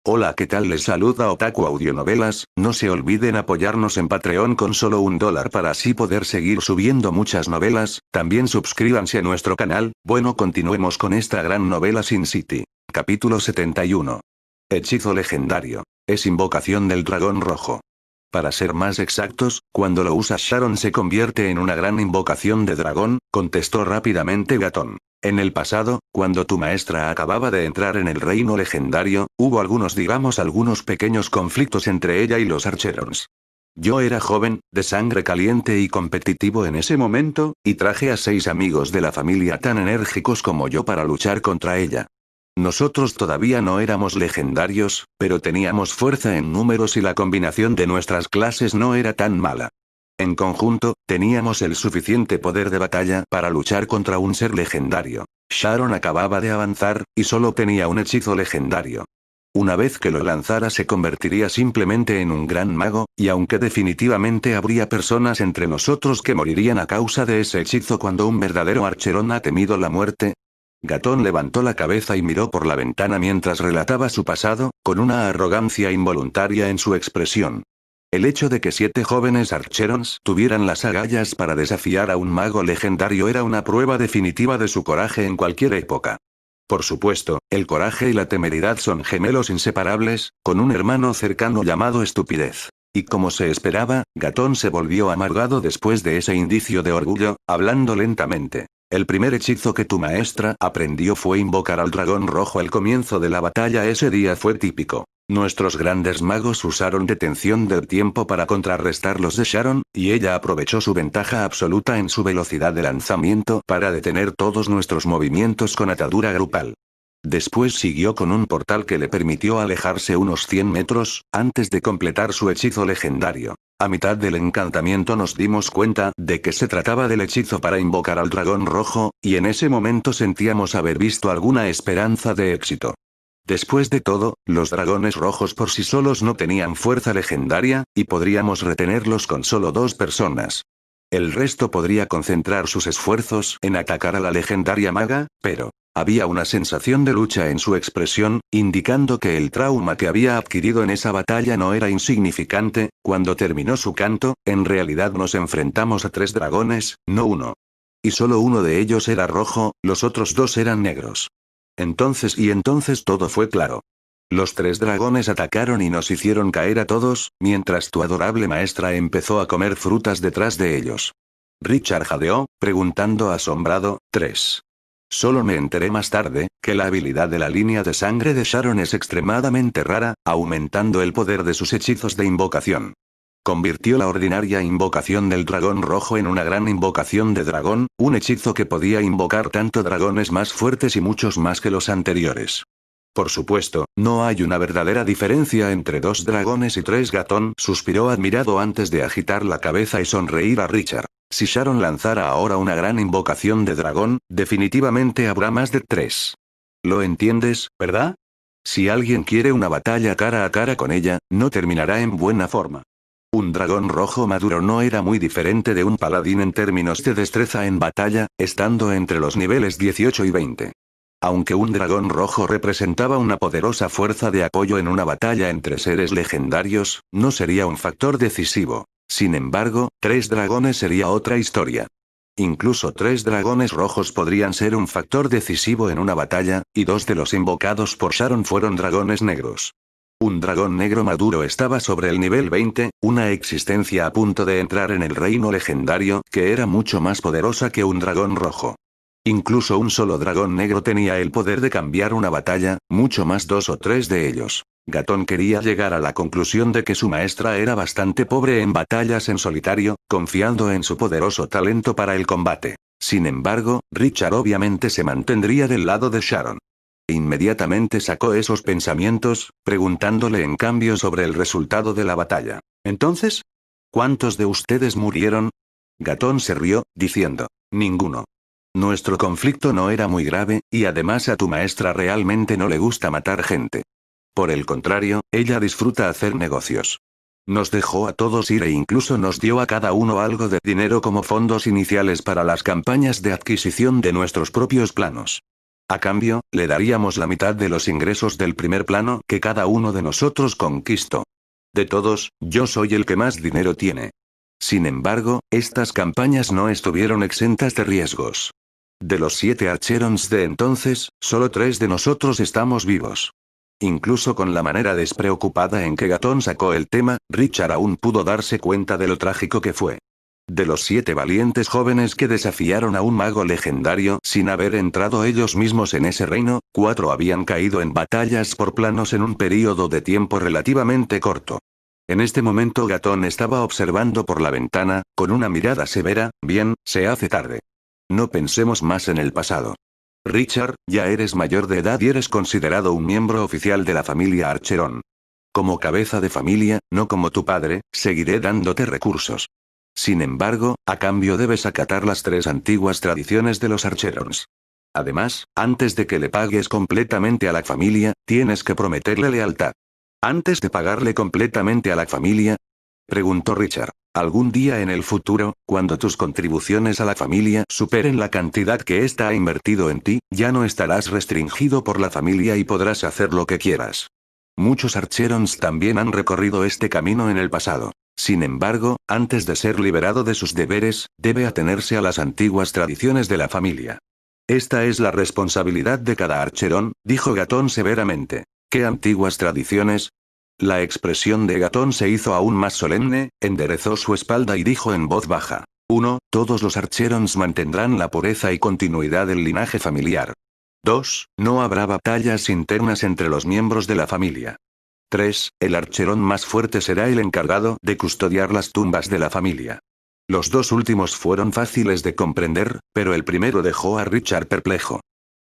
Hola, ¿qué tal? Les saluda Otaku Audionovelas. No se olviden apoyarnos en Patreon con solo $1 para así poder seguir subiendo muchas novelas. También suscríbanse a nuestro canal. Bueno, continuemos con esta gran novela Sin City. Capítulo 71. Hechizo legendario. Es invocación del dragón rojo. Para ser más exactos, cuando lo usa Sharon se convierte en una gran invocación de dragón, contestó rápidamente Gatón. En el pasado, cuando tu maestra acababa de entrar en el reino legendario, hubo algunos pequeños conflictos entre ella y los Archerons. Yo era joven, de sangre caliente y competitivo en ese momento, y traje a 6 amigos de la familia tan enérgicos como yo para luchar contra ella. Nosotros todavía no éramos legendarios, pero teníamos fuerza en números y la combinación de nuestras clases no era tan mala. En conjunto, teníamos el suficiente poder de batalla para luchar contra un ser legendario. Sharon acababa de avanzar, y solo tenía un hechizo legendario. Una vez que lo lanzara se convertiría simplemente en un gran mago, y aunque definitivamente habría personas entre nosotros que morirían a causa de ese hechizo cuando un verdadero Archeron ha temido la muerte. Gatón levantó la cabeza y miró por la ventana mientras relataba su pasado, con una arrogancia involuntaria en su expresión. El hecho de que 7 jóvenes Archerons tuvieran las agallas para desafiar a un mago legendario era una prueba definitiva de su coraje en cualquier época. Por supuesto, el coraje y la temeridad son gemelos inseparables, con un hermano cercano llamado estupidez. Y como se esperaba, Gatón se volvió amargado después de ese indicio de orgullo, hablando lentamente. El primer hechizo que tu maestra aprendió fue invocar al dragón rojo al comienzo de la batalla. Ese día fue típico. Nuestros grandes magos usaron detención del tiempo para contrarrestar los de Sharon, y ella aprovechó su ventaja absoluta en su velocidad de lanzamiento para detener todos nuestros movimientos con atadura grupal. Después siguió con un portal que le permitió alejarse unos 100 metros, antes de completar su hechizo legendario. A mitad del encantamiento nos dimos cuenta de que se trataba del hechizo para invocar al dragón rojo, y en ese momento sentíamos haber visto alguna esperanza de éxito. Después de todo, los dragones rojos por sí solos no tenían fuerza legendaria, y podríamos retenerlos con solo 2 personas. El resto podría concentrar sus esfuerzos en atacar a la legendaria maga, pero había una sensación de lucha en su expresión, indicando que el trauma que había adquirido en esa batalla no era insignificante. Cuando terminó su canto, en realidad nos enfrentamos a 3 dragones, no uno. Y solo uno de ellos era rojo, los otros 2 eran negros. Entonces todo fue claro. Los 3 dragones atacaron y nos hicieron caer a todos, mientras tu adorable maestra empezó a comer frutas detrás de ellos. Richard jadeó, preguntando asombrado, 3. Solo me enteré más tarde, que la habilidad de la línea de sangre de Sharon es extremadamente rara, aumentando el poder de sus hechizos de invocación. Convirtió la ordinaria invocación del dragón rojo en una gran invocación de dragón, un hechizo que podía invocar tanto dragones más fuertes y muchos más que los anteriores. Por supuesto, no hay una verdadera diferencia entre 2 dragones y 3. Gatón suspiró admirado antes de agitar la cabeza y sonreír a Richard. Si Sharon lanzara ahora una gran invocación de dragón, definitivamente habrá más de 3. ¿Lo entiendes, verdad? Si alguien quiere una batalla cara a cara con ella, no terminará en buena forma. Un dragón rojo maduro no era muy diferente de un paladín en términos de destreza en batalla, estando entre los niveles 18 y 20. Aunque un dragón rojo representaba una poderosa fuerza de apoyo en una batalla entre seres legendarios, no sería un factor decisivo. Sin embargo, 3 dragones sería otra historia. Incluso 3 dragones rojos podrían ser un factor decisivo en una batalla, y 2 de los invocados por Sharon fueron dragones negros. Un dragón negro maduro estaba sobre el nivel 20, una existencia a punto de entrar en el reino legendario, que era mucho más poderosa que un dragón rojo. Incluso un solo dragón negro tenía el poder de cambiar una batalla, mucho más 2 o 3 de ellos. Gatón quería llegar a la conclusión de que su maestra era bastante pobre en batallas en solitario, confiando en su poderoso talento para el combate. Sin embargo, Richard obviamente se mantendría del lado de Sharon. Inmediatamente sacó esos pensamientos, preguntándole en cambio sobre el resultado de la batalla. Entonces, ¿cuántos de ustedes murieron? Gatón se rió, diciendo, ninguno. Nuestro conflicto no era muy grave, y además a tu maestra realmente no le gusta matar gente. Por el contrario, ella disfruta hacer negocios. Nos dejó a todos ir e incluso nos dio a cada uno algo de dinero como fondos iniciales para las campañas de adquisición de nuestros propios planos. A cambio, le daríamos la mitad de los ingresos del primer plano que cada uno de nosotros conquistó. De todos, yo soy el que más dinero tiene. Sin embargo, estas campañas no estuvieron exentas de riesgos. De los 7 Archerons de entonces, solo 3 de nosotros estamos vivos. Incluso con la manera despreocupada en que Gatón sacó el tema, Richard aún pudo darse cuenta de lo trágico que fue. De los 7 valientes jóvenes que desafiaron a un mago legendario sin haber entrado ellos mismos en ese reino, 4 habían caído en batallas por planos en un período de tiempo relativamente corto. En este momento Gatón estaba observando por la ventana, con una mirada severa. Bien, se hace tarde. No pensemos más en el pasado. Richard, ya eres mayor de edad y eres considerado un miembro oficial de la familia Archeron. Como cabeza de familia, no como tu padre, seguiré dándote recursos. Sin embargo, a cambio debes acatar las 3 antiguas tradiciones de los Archerons. Además, antes de que le pagues completamente a la familia, tienes que prometerle lealtad. ¿Antes de pagarle completamente a la familia?, preguntó Richard. Algún día en el futuro, cuando tus contribuciones a la familia superen la cantidad que ésta ha invertido en ti, ya no estarás restringido por la familia y podrás hacer lo que quieras. Muchos Archerons también han recorrido este camino en el pasado. Sin embargo, antes de ser liberado de sus deberes, debe atenerse a las antiguas tradiciones de la familia. Esta es la responsabilidad de cada Archeron, dijo Gatón severamente. ¿Qué antiguas tradiciones? La expresión de Gatón se hizo aún más solemne, enderezó su espalda y dijo en voz baja. 1. Todos los Archerons mantendrán la pureza y continuidad del linaje familiar. 2. No habrá batallas internas entre los miembros de la familia. 3. El Archerón más fuerte será el encargado de custodiar las tumbas de la familia. Los 2 últimos fueron fáciles de comprender, pero el primero dejó a Richard perplejo.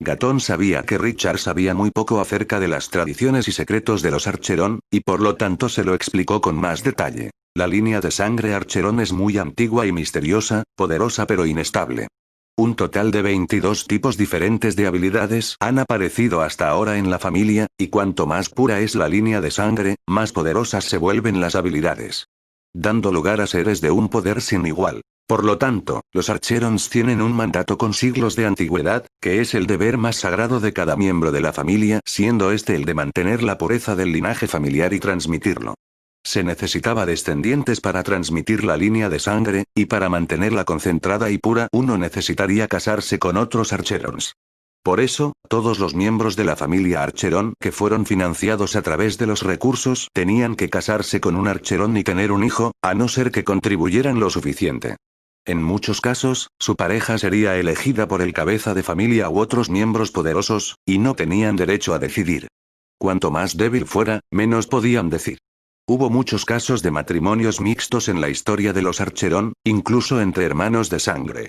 Gatón sabía que Richard sabía muy poco acerca de las tradiciones y secretos de los Archerón, y por lo tanto se lo explicó con más detalle. La línea de sangre Archerón es muy antigua y misteriosa, poderosa pero inestable. Un total de 22 tipos diferentes de habilidades han aparecido hasta ahora en la familia, y cuanto más pura es la línea de sangre, más poderosas se vuelven las habilidades, dando lugar a seres de un poder sin igual. Por lo tanto, los Archerons tienen un mandato con siglos de antigüedad, que es el deber más sagrado de cada miembro de la familia, siendo este el de mantener la pureza del linaje familiar y transmitirlo. Se necesitaba descendientes para transmitir la línea de sangre, y para mantenerla concentrada y pura uno necesitaría casarse con otros Archerons. Por eso, todos los miembros de la familia Archeron que fueron financiados a través de los recursos tenían que casarse con un Archeron y tener un hijo, a no ser que contribuyeran lo suficiente. En muchos casos, su pareja sería elegida por el cabeza de familia u otros miembros poderosos, y no tenían derecho a decidir. Cuanto más débil fuera, menos podían decir. Hubo muchos casos de matrimonios mixtos en la historia de los Archeron, incluso entre hermanos de sangre.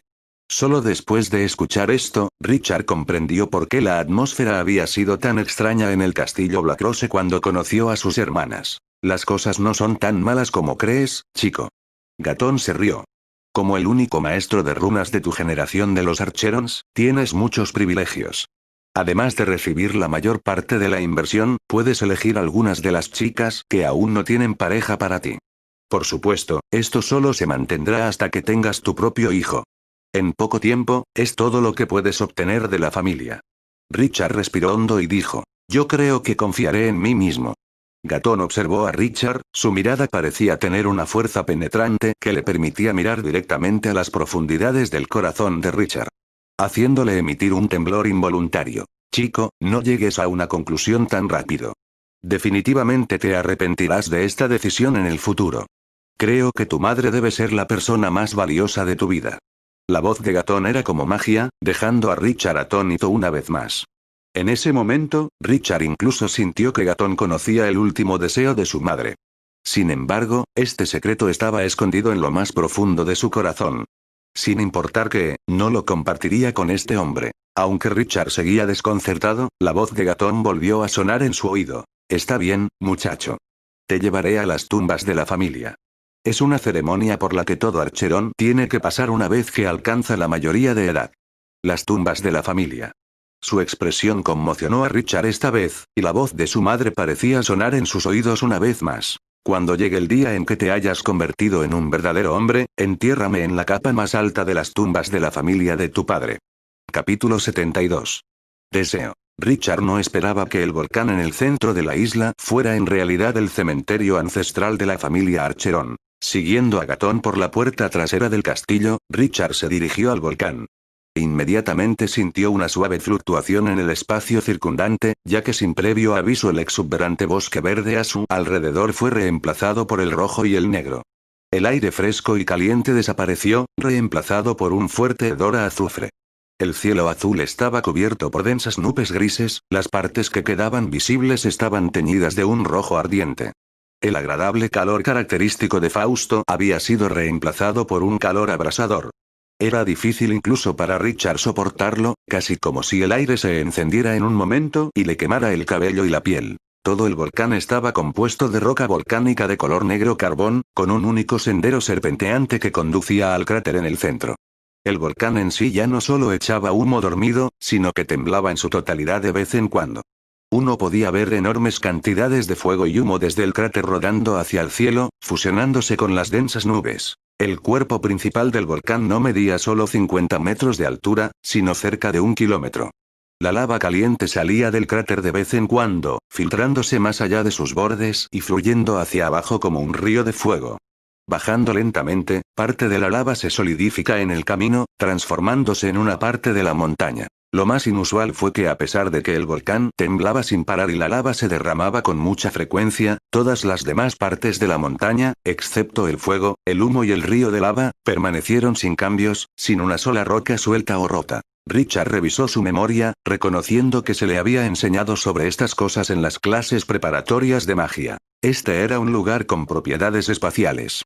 Solo después de escuchar esto, Richard comprendió por qué la atmósfera había sido tan extraña en el castillo Blackrose cuando conoció a sus hermanas. Las cosas no son tan malas como crees, chico. Gatón se rió. Como el único maestro de runas de tu generación de los Archerons, tienes muchos privilegios. Además de recibir la mayor parte de la inversión, puedes elegir algunas de las chicas que aún no tienen pareja para ti. Por supuesto, esto solo se mantendrá hasta que tengas tu propio hijo. En poco tiempo, es todo lo que puedes obtener de la familia. Richard respiró hondo y dijo, yo creo que confiaré en mí mismo. Gatón observó a Richard, su mirada parecía tener una fuerza penetrante que le permitía mirar directamente a las profundidades del corazón de Richard, haciéndole emitir un temblor involuntario. Chico, no llegues a una conclusión tan rápido. Definitivamente te arrepentirás de esta decisión en el futuro. Creo que tu madre debe ser la persona más valiosa de tu vida. La voz de Gatón era como magia, dejando a Richard atónito una vez más. En ese momento, Richard incluso sintió que Gatón conocía el último deseo de su madre. Sin embargo, este secreto estaba escondido en lo más profundo de su corazón. Sin importar que, no lo compartiría con este hombre. Aunque Richard seguía desconcertado, la voz de Gatón volvió a sonar en su oído. Está bien, muchacho. Te llevaré a las tumbas de la familia. Es una ceremonia por la que todo Archerón tiene que pasar una vez que alcanza la mayoría de edad. Las tumbas de la familia. Su expresión conmocionó a Richard esta vez, y la voz de su madre parecía sonar en sus oídos una vez más. Cuando llegue el día en que te hayas convertido en un verdadero hombre, entiérrame en la capa más alta de las tumbas de la familia de tu padre. Capítulo 72. Deseo. Richard no esperaba que el volcán en el centro de la isla fuera en realidad el cementerio ancestral de la familia Archeron. Siguiendo a Gatón por la puerta trasera del castillo, Richard se dirigió al volcán. Inmediatamente sintió una suave fluctuación en el espacio circundante, ya que sin previo aviso el exuberante bosque verde a su alrededor fue reemplazado por el rojo y el negro. El aire fresco y caliente desapareció, reemplazado por un fuerte hedor a azufre. El cielo azul estaba cubierto por densas nubes grises, las partes que quedaban visibles estaban teñidas de un rojo ardiente. El agradable calor característico de Fausto había sido reemplazado por un calor abrasador. Era difícil incluso para Richard soportarlo, casi como si el aire se encendiera en un momento y le quemara el cabello y la piel. Todo el volcán estaba compuesto de roca volcánica de color negro carbón, con un único sendero serpenteante que conducía al cráter en el centro. El volcán en sí ya no solo echaba humo dormido, sino que temblaba en su totalidad de vez en cuando. Uno podía ver enormes cantidades de fuego y humo desde el cráter rodando hacia el cielo, fusionándose con las densas nubes. El cuerpo principal del volcán no medía solo 50 metros de altura, sino cerca de 1 kilómetro. La lava caliente salía del cráter de vez en cuando, filtrándose más allá de sus bordes y fluyendo hacia abajo como un río de fuego. Bajando lentamente, parte de la lava se solidifica en el camino, transformándose en una parte de la montaña. Lo más inusual fue que a pesar de que el volcán temblaba sin parar y la lava se derramaba con mucha frecuencia, todas las demás partes de la montaña, excepto el fuego, el humo y el río de lava, permanecieron sin cambios, sin una sola roca suelta o rota. Richard revisó su memoria, reconociendo que se le había enseñado sobre estas cosas en las clases preparatorias de magia. Este era un lugar con propiedades espaciales.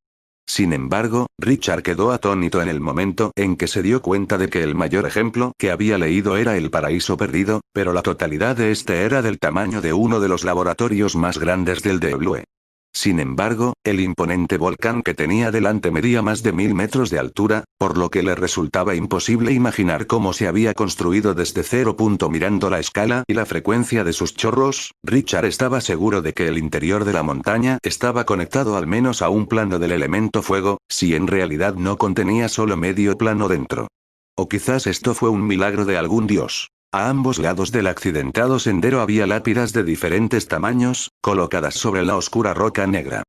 Sin embargo, Richard quedó atónito en el momento en que se dio cuenta de que el mayor ejemplo que había leído era El Paraíso Perdido, pero la totalidad de este era del tamaño de uno de los laboratorios más grandes del Deblue. Sin embargo, el imponente volcán que tenía delante medía más de 1000 metros de altura, por lo que le resultaba imposible imaginar cómo se había construido desde cero. Mirando la escala y la frecuencia de sus chorros, Richard estaba seguro de que el interior de la montaña estaba conectado al menos a un plano del elemento fuego, si en realidad no contenía solo medio plano dentro. O quizás esto fue un milagro de algún dios. A ambos lados del accidentado sendero había lápidas de diferentes tamaños, colocadas sobre la oscura roca negra.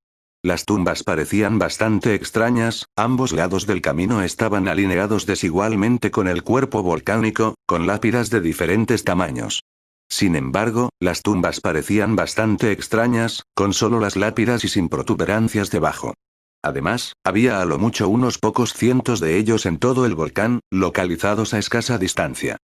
Las tumbas parecían bastante extrañas, ambos lados del camino estaban alineados desigualmente con el cuerpo volcánico, con lápidas de diferentes tamaños. Sin embargo, las tumbas parecían bastante extrañas, con solo las lápidas y sin protuberancias debajo. Además, había a lo mucho unos pocos cientos de ellos en todo el volcán, localizados a escasa distancia.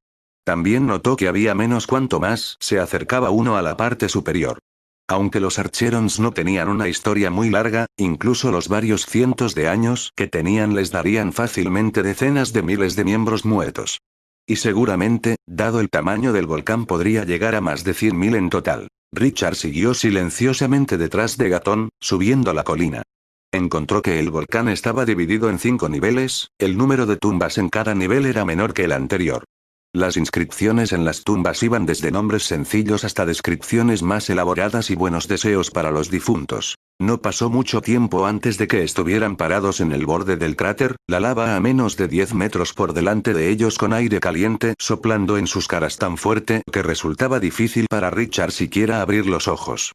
También notó que había menos cuanto más se acercaba uno a la parte superior. Aunque los Archerons no tenían una historia muy larga, incluso los varios cientos de años que tenían les darían fácilmente decenas de miles de miembros muertos. Y seguramente, dado el tamaño del volcán podría llegar a más de 100.000 en total. Richard siguió silenciosamente detrás de Gatón, subiendo la colina. Encontró que el volcán estaba dividido en 5 niveles, el número de tumbas en cada nivel era menor que el anterior. Las inscripciones en las tumbas iban desde nombres sencillos hasta descripciones más elaboradas y buenos deseos para los difuntos. No pasó mucho tiempo antes de que estuvieran parados en el borde del cráter, la lava a menos de 10 metros por delante de ellos con aire caliente soplando en sus caras tan fuerte que resultaba difícil para Richard siquiera abrir los ojos.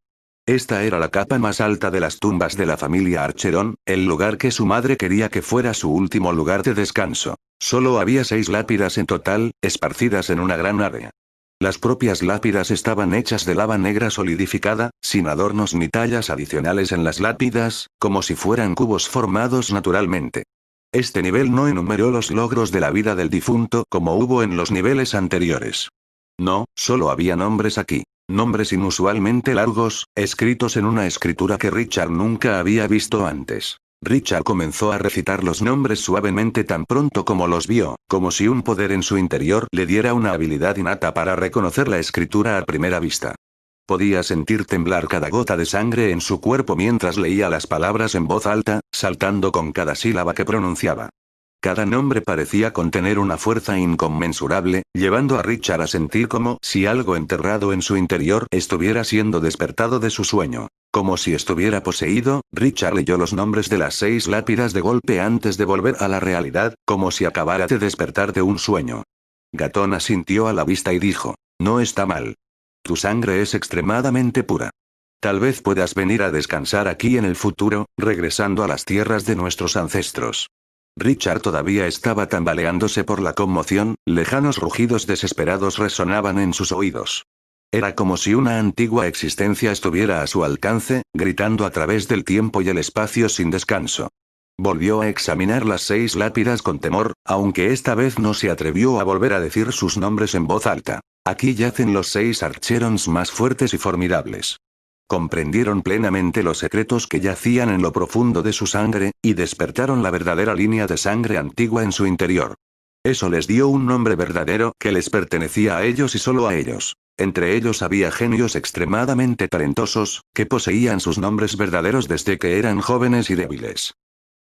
Esta era la capa más alta de las tumbas de la familia Archeron, el lugar que su madre quería que fuera su último lugar de descanso. Solo había 6 lápidas en total, esparcidas en una gran área. Las propias lápidas estaban hechas de lava negra solidificada, sin adornos ni tallas adicionales en las lápidas, como si fueran cubos formados naturalmente. Este nivel no enumeró los logros de la vida del difunto como hubo en los niveles anteriores. No, solo había nombres aquí. Nombres inusualmente largos, escritos en una escritura que Richard nunca había visto antes. Richard comenzó a recitar los nombres suavemente tan pronto como los vio, como si un poder en su interior le diera una habilidad innata para reconocer la escritura a primera vista. Podía sentir temblar cada gota de sangre en su cuerpo mientras leía las palabras en voz alta, saltando con cada sílaba que pronunciaba. Cada nombre parecía contener una fuerza inconmensurable, llevando a Richard a sentir como si algo enterrado en su interior estuviera siendo despertado de su sueño. Como si estuviera poseído, Richard leyó los nombres de las 6 lápidas de golpe antes de volver a la realidad, como si acabara de despertar de un sueño. Gatón asintió a la vista y dijo: No está mal. Tu sangre es extremadamente pura. Tal vez puedas venir a descansar aquí en el futuro, regresando a las tierras de nuestros ancestros. Richard todavía estaba tambaleándose por la conmoción, lejanos rugidos desesperados resonaban en sus oídos. Era como si una antigua existencia estuviera a su alcance, gritando a través del tiempo y el espacio sin descanso. Volvió a examinar las 6 lápidas con temor, aunque esta vez no se atrevió a volver a decir sus nombres en voz alta. Aquí yacen los 6 archerons más fuertes y formidables. Comprendieron plenamente los secretos que yacían en lo profundo de su sangre, y despertaron la verdadera línea de sangre antigua en su interior. Eso les dio un nombre verdadero que les pertenecía a ellos y solo a ellos. Entre ellos había genios extremadamente talentosos, que poseían sus nombres verdaderos desde que eran jóvenes y débiles.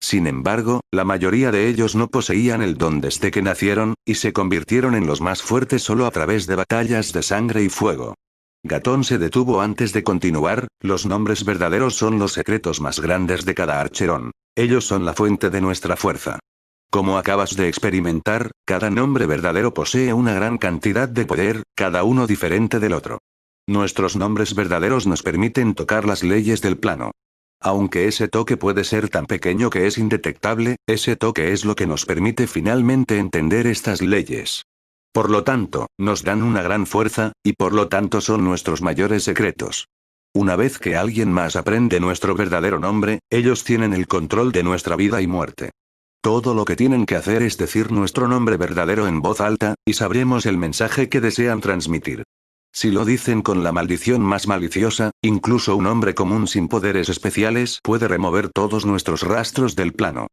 Sin embargo, la mayoría de ellos no poseían el don desde que nacieron, y se convirtieron en los más fuertes solo a través de batallas de sangre y fuego. Gatón se detuvo antes de continuar. Los nombres verdaderos son los secretos más grandes de cada archerón. Ellos son la fuente de nuestra fuerza. Como acabas de experimentar, cada nombre verdadero posee una gran cantidad de poder, cada uno diferente del otro. Nuestros nombres verdaderos nos permiten tocar las leyes del plano. Aunque ese toque puede ser tan pequeño que es indetectable, ese toque es lo que nos permite finalmente entender estas leyes. Por lo tanto, nos dan una gran fuerza, y por lo tanto son nuestros mayores secretos. Una vez que alguien más aprende nuestro verdadero nombre, ellos tienen el control de nuestra vida y muerte. Todo lo que tienen que hacer es decir nuestro nombre verdadero en voz alta, y sabremos el mensaje que desean transmitir. Si lo dicen con la maldición más maliciosa, incluso un hombre común sin poderes especiales puede remover todos nuestros rastros del plano.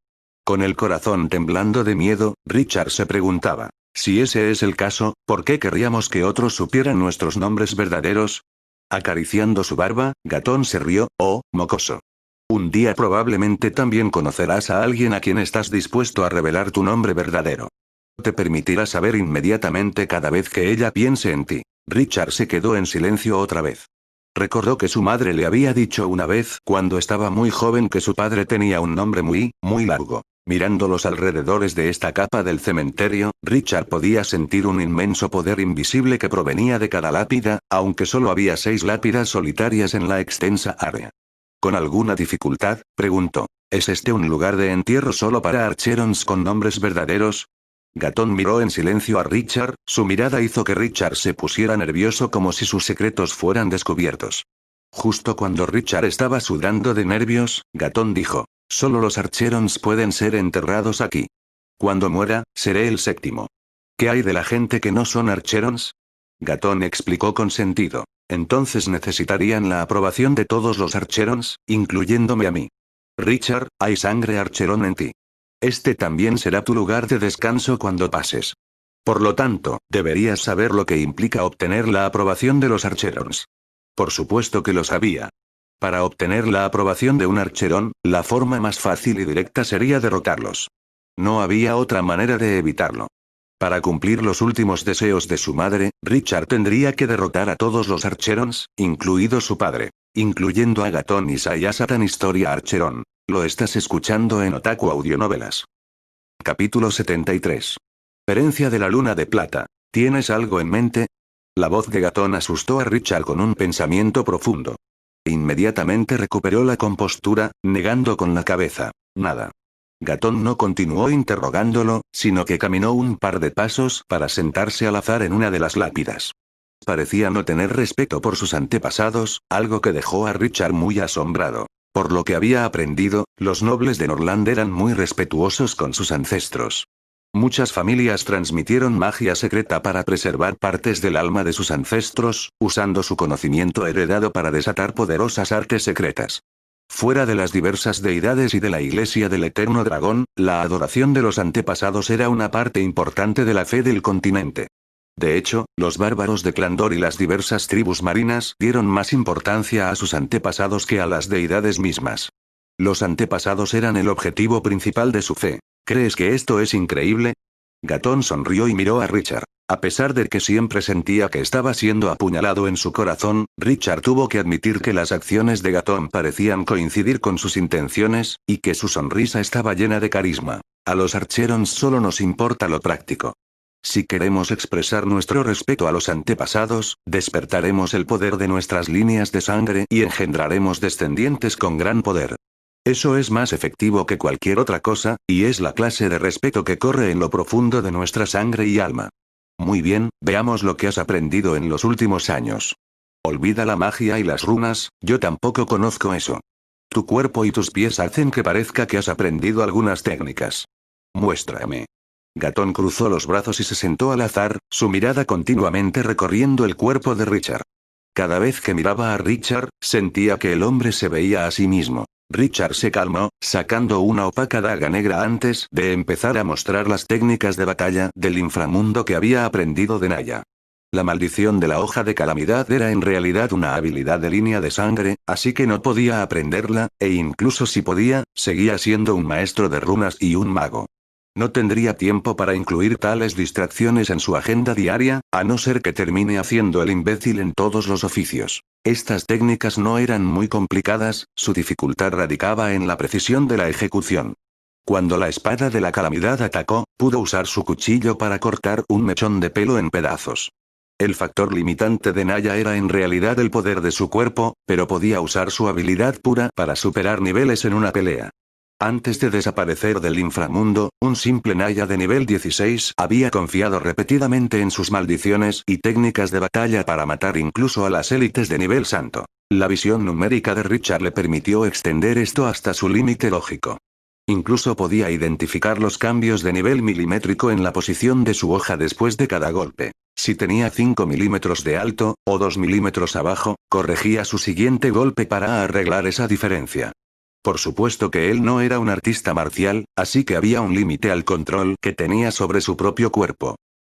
Con el corazón temblando de miedo, Richard se preguntaba, si ese es el caso, ¿por qué querríamos que otros supieran nuestros nombres verdaderos? Acariciando su barba, Gatón se rió. Oh, mocoso. Un día probablemente también conocerás a alguien a quien estás dispuesto a revelar tu nombre verdadero. Te permitirá saber inmediatamente cada vez que ella piense en ti. Richard se quedó en silencio otra vez. Recordó que su madre le había dicho una vez, cuando estaba muy joven, que su padre tenía un nombre muy largo. Mirando los alrededores de esta capa del cementerio, Richard podía sentir un inmenso poder invisible que provenía de cada lápida, aunque solo había 6 lápidas solitarias en la extensa área. Con alguna dificultad, preguntó, ¿es este un lugar de entierro solo para archerons con nombres verdaderos? Gatón miró en silencio a Richard, su mirada hizo que Richard se pusiera nervioso como si sus secretos fueran descubiertos. Justo cuando Richard estaba sudando de nervios, Gatón dijo, solo los archerons pueden ser enterrados aquí. Cuando muera, seré el 7º. ¿Qué hay de la gente que no son archerons? Gatón explicó con sentido. Entonces necesitarían la aprobación de todos los archerons, incluyéndome a mí. Richard, hay sangre archerón en ti. Este también será tu lugar de descanso cuando pases. Por lo tanto, deberías saber lo que implica obtener la aprobación de los archerons. Por supuesto que lo sabía. Para obtener la aprobación de un archerón, la forma más fácil y directa sería derrotarlos. No había otra manera de evitarlo. Para cumplir los últimos deseos de su madre, Richard tendría que derrotar a todos los archerons, incluido su padre. Incluyendo a Gatón y Sayasatan Historia Archerón. Lo estás escuchando en Otaku Audionovelas. Capítulo 73. Herencia de la Luna de Plata. ¿Tienes algo en mente? La voz de Gatón asustó a Richard con un pensamiento profundo. Inmediatamente recuperó la compostura, negando con la cabeza. Nada. Gatón no continuó interrogándolo, sino que caminó un par de pasos para sentarse al azar en una de las lápidas. Parecía no tener respeto por sus antepasados, algo que dejó a Richard muy asombrado. Por lo que había aprendido, los nobles de Norland eran muy respetuosos con sus ancestros. Muchas familias transmitieron magia secreta para preservar partes del alma de sus ancestros, usando su conocimiento heredado para desatar poderosas artes secretas. Fuera de las diversas deidades y de la Iglesia del Eterno Dragón, la adoración de los antepasados era una parte importante de la fe del continente. De hecho, los bárbaros de Clandor y las diversas tribus marinas dieron más importancia a sus antepasados que a las deidades mismas. Los antepasados eran el objetivo principal de su fe. ¿Crees que esto es increíble? Gatón sonrió y miró a Richard. A pesar de que siempre sentía que estaba siendo apuñalado en su corazón, Richard tuvo que admitir que las acciones de Gatón parecían coincidir con sus intenciones, y que su sonrisa estaba llena de carisma. A los archerons solo nos importa lo práctico. Si queremos expresar nuestro respeto a los antepasados, despertaremos el poder de nuestras líneas de sangre y engendraremos descendientes con gran poder. Eso es más efectivo que cualquier otra cosa, y es la clase de respeto que corre en lo profundo de nuestra sangre y alma. Muy bien, veamos lo que has aprendido en los últimos años. Olvida la magia y las runas, yo tampoco conozco eso. Tu cuerpo y tus pies hacen que parezca que has aprendido algunas técnicas. Muéstrame. Gatón cruzó los brazos y se sentó al azar, su mirada continuamente recorriendo el cuerpo de Richard. Cada vez que miraba a Richard, sentía que el hombre se veía a sí mismo. Richard se calmó, sacando una opaca daga negra antes de empezar a mostrar las técnicas de batalla del inframundo que había aprendido de Naya. La maldición de la hoja de calamidad era en realidad una habilidad de línea de sangre, así que no podía aprenderla, e incluso si podía, seguía siendo un maestro de runas y un mago. No tendría tiempo para incluir tales distracciones en su agenda diaria, a no ser que termine haciendo el imbécil en todos los oficios. Estas técnicas no eran muy complicadas, su dificultad radicaba en la precisión de la ejecución. Cuando la espada de la calamidad atacó, pudo usar su cuchillo para cortar un mechón de pelo en pedazos. El factor limitante de Naya era en realidad el poder de su cuerpo, pero podía usar su habilidad pura para superar niveles en una pelea. Antes de desaparecer del inframundo, un simple Naya de nivel 16 había confiado repetidamente en sus maldiciones y técnicas de batalla para matar incluso a las élites de nivel santo. La visión numérica de Richard le permitió extender esto hasta su límite lógico. Incluso podía identificar los cambios de nivel milimétrico en la posición de su hoja después de cada golpe. Si tenía 5 milímetros de alto, o 2 milímetros abajo, corregía su siguiente golpe para arreglar esa diferencia. Por supuesto que él no era un artista marcial, así que había un límite al control que tenía sobre su propio cuerpo.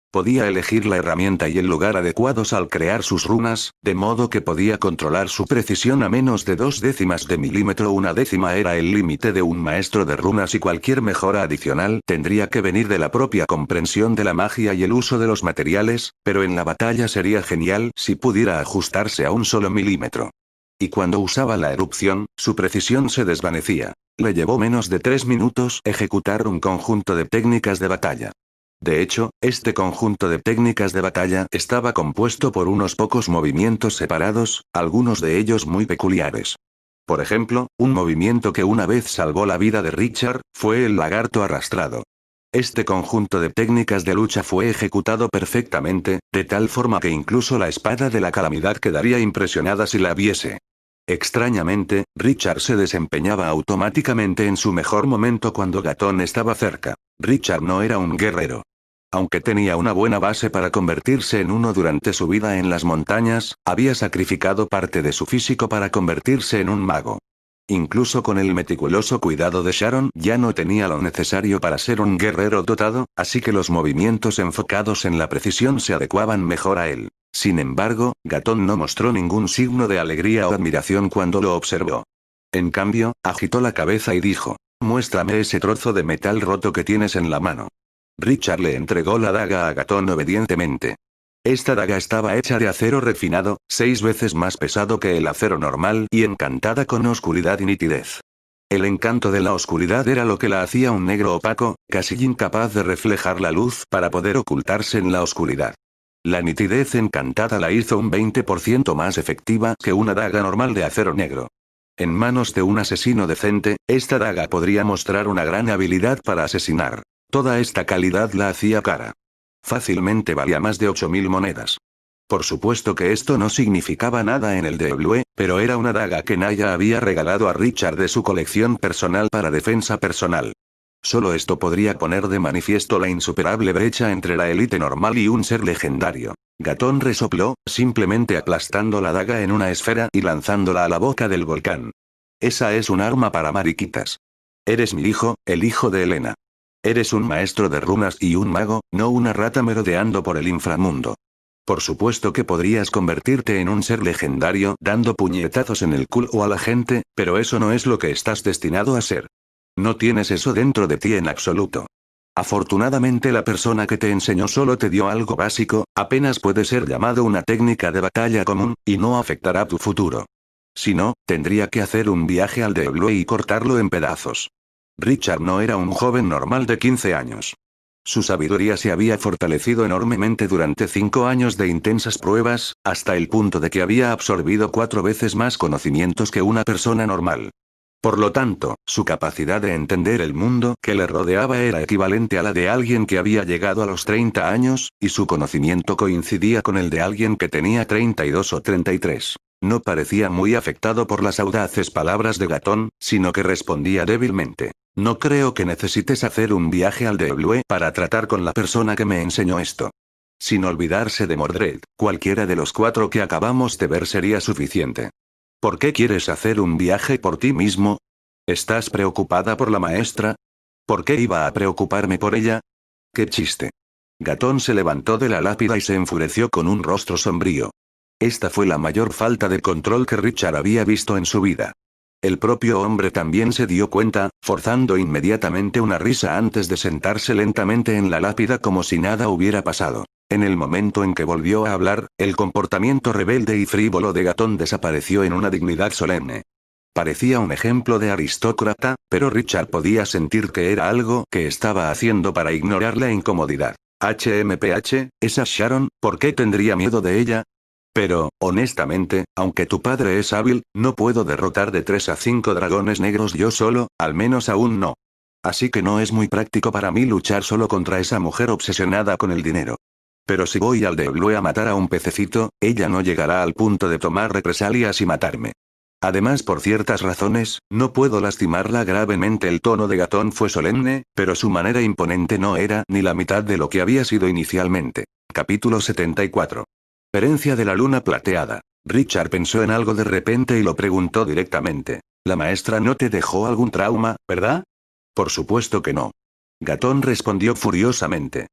Podía elegir la herramienta y el lugar adecuados al crear sus runas, de modo que podía controlar su precisión a menos de 0,2 de milímetro. 1/10 era el límite de un maestro de runas y cualquier mejora adicional tendría que venir de la propia comprensión de la magia y el uso de los materiales, pero en la batalla sería genial si pudiera ajustarse a un solo milímetro. Y cuando usaba la erupción, su precisión se desvanecía. Le llevó menos de 3 minutos ejecutar un conjunto de técnicas de batalla. De hecho, este conjunto de técnicas de batalla estaba compuesto por unos pocos movimientos separados, algunos de ellos muy peculiares. Por ejemplo, un movimiento que una vez salvó la vida de Richard, fue el lagarto arrastrado. Este conjunto de técnicas de lucha fue ejecutado perfectamente, de tal forma que incluso la espada de la calamidad quedaría impresionada si la viese. Extrañamente, Richard se desempeñaba automáticamente en su mejor momento cuando Gatón estaba cerca. Richard no era un guerrero. Aunque tenía una buena base para convertirse en uno durante su vida en las montañas, había sacrificado parte de su físico para convertirse en un mago. Incluso con el meticuloso cuidado de Sharon ya no tenía lo necesario para ser un guerrero dotado, así que los movimientos enfocados en la precisión se adecuaban mejor a él. Sin embargo, Gatón no mostró ningún signo de alegría o admiración cuando lo observó. En cambio, agitó la cabeza y dijo: «Muéstrame ese trozo de metal roto que tienes en la mano». Richard le entregó la daga a Gatón obedientemente. Esta daga estaba hecha de acero refinado, 6 veces más pesado que el acero normal y encantada con oscuridad y nitidez. El encanto de la oscuridad era lo que la hacía un negro opaco, casi incapaz de reflejar la luz para poder ocultarse en la oscuridad. La nitidez encantada la hizo un 20% más efectiva que una daga normal de acero negro. En manos de un asesino decente, esta daga podría mostrar una gran habilidad para asesinar. Toda esta calidad la hacía cara. Fácilmente valía más de 8.000 monedas. Por supuesto que esto no significaba nada en el DW, pero era una daga que Naya había regalado a Richard de su colección personal para defensa personal. Solo esto podría poner de manifiesto la insuperable brecha entre la élite normal y un ser legendario. Gatón resopló, simplemente aplastando la daga en una esfera y lanzándola a la boca del volcán. Esa es un arma para mariquitas. Eres mi hijo, el hijo de Elena. Eres un maestro de runas y un mago, no una rata merodeando por el inframundo. Por supuesto que podrías convertirte en un ser legendario dando puñetazos en el culo a la gente, pero eso no es lo que estás destinado a ser. No tienes eso dentro de ti en absoluto. Afortunadamente la persona que te enseñó solo te dio algo básico, apenas puede ser llamado una técnica de batalla común, y no afectará tu futuro. Si no, tendría que hacer un viaje al DW y cortarlo en pedazos. Richard no era un joven normal de 15 años. Su sabiduría se había fortalecido enormemente durante 5 años de intensas pruebas, hasta el punto de que había absorbido 4 veces más conocimientos que una persona normal. Por lo tanto, su capacidad de entender el mundo que le rodeaba era equivalente a la de alguien que había llegado a los 30 años, y su conocimiento coincidía con el de alguien que tenía 32 o 33. No parecía muy afectado por las audaces palabras de Gatón, sino que respondía débilmente. No creo que necesites hacer un viaje al Deblue para tratar con la persona que me enseñó esto. Sin olvidarse de Mordred, cualquiera de los 4 que acabamos de ver sería suficiente. ¿Por qué quieres hacer un viaje por ti mismo? ¿Estás preocupada por la maestra? ¿Por qué iba a preocuparme por ella? ¡Qué chiste! Gatón se levantó de la lápida y se enfureció con un rostro sombrío. Esta fue la mayor falta de control que Richard había visto en su vida. El propio hombre también se dio cuenta, forzando inmediatamente una risa antes de sentarse lentamente en la lápida como si nada hubiera pasado. En el momento en que volvió a hablar, el comportamiento rebelde y frívolo de Gatón desapareció en una dignidad solemne. Parecía un ejemplo de aristócrata, pero Richard podía sentir que era algo que estaba haciendo para ignorar la incomodidad. HMPH, esa Sharon, ¿por qué tendría miedo de ella? Pero, honestamente, aunque tu padre es hábil, no puedo derrotar de 3 a 5 dragones negros yo solo, al menos aún no. Así que no es muy práctico para mí luchar solo contra esa mujer obsesionada con el dinero. Pero si voy al Deblue a matar a un pececito, ella no llegará al punto de tomar represalias y matarme. Además, por ciertas razones, no puedo lastimarla gravemente. El tono de Gatón fue solemne, pero su manera imponente no era ni la mitad de lo que había sido inicialmente. Capítulo 74. Herencia de la luna plateada. Richard pensó en algo de repente y lo preguntó directamente. La maestra no te dejó algún trauma, ¿verdad? Por supuesto que no. Gatón respondió furiosamente.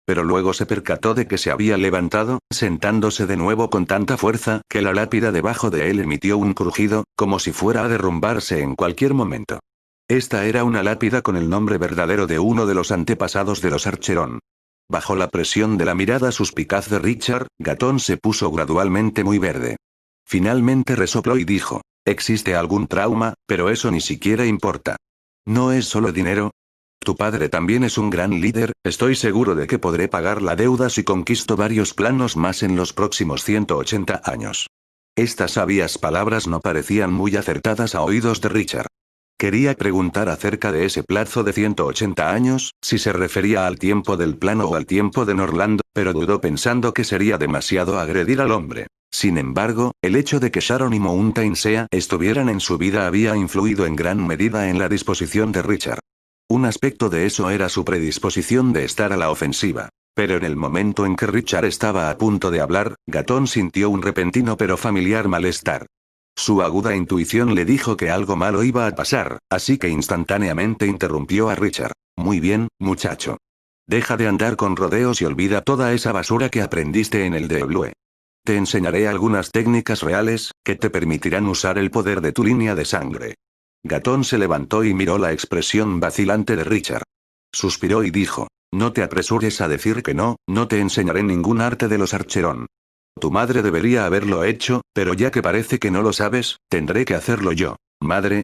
Pero luego se percató de que se había levantado, sentándose de nuevo con tanta fuerza que la lápida debajo de él emitió un crujido, como si fuera a derrumbarse en cualquier momento. Esta era una lápida con el nombre verdadero de uno de los antepasados de los Archeron. Bajo la presión de la mirada suspicaz de Richard, Gatón se puso gradualmente muy verde. Finalmente resopló y dijo: existe algún trauma, pero eso ni siquiera importa. ¿No es solo dinero? Tu padre también es un gran líder, estoy seguro de que podré pagar la deuda si conquisto varios planos más en los próximos 180 años. Estas sabias palabras no parecían muy acertadas a oídos de Richard. Quería preguntar acerca de ese plazo de 180 años, si se refería al tiempo del plano o al tiempo de Norlando, pero dudó pensando que sería demasiado agredir al hombre. Sin embargo, el hecho de que Sharon y Mountain Sea estuvieran en su vida había influido en gran medida en la disposición de Richard. Un aspecto de eso era su predisposición de estar a la ofensiva. Pero en el momento en que Richard estaba a punto de hablar, Gatón sintió un repentino pero familiar malestar. Su aguda intuición le dijo que algo malo iba a pasar, así que instantáneamente interrumpió a Richard. Muy bien, muchacho. Deja de andar con rodeos y olvida toda esa basura que aprendiste en el Deblue. Te enseñaré algunas técnicas reales, que te permitirán usar el poder de tu línea de sangre. Gatón se levantó y miró la expresión vacilante de Richard. Suspiró y dijo: no te apresures a decir que no, no te enseñaré ningún arte de los Archeron. Tu madre debería haberlo hecho, pero ya que parece que no lo sabes, tendré que hacerlo yo. ¿Madre?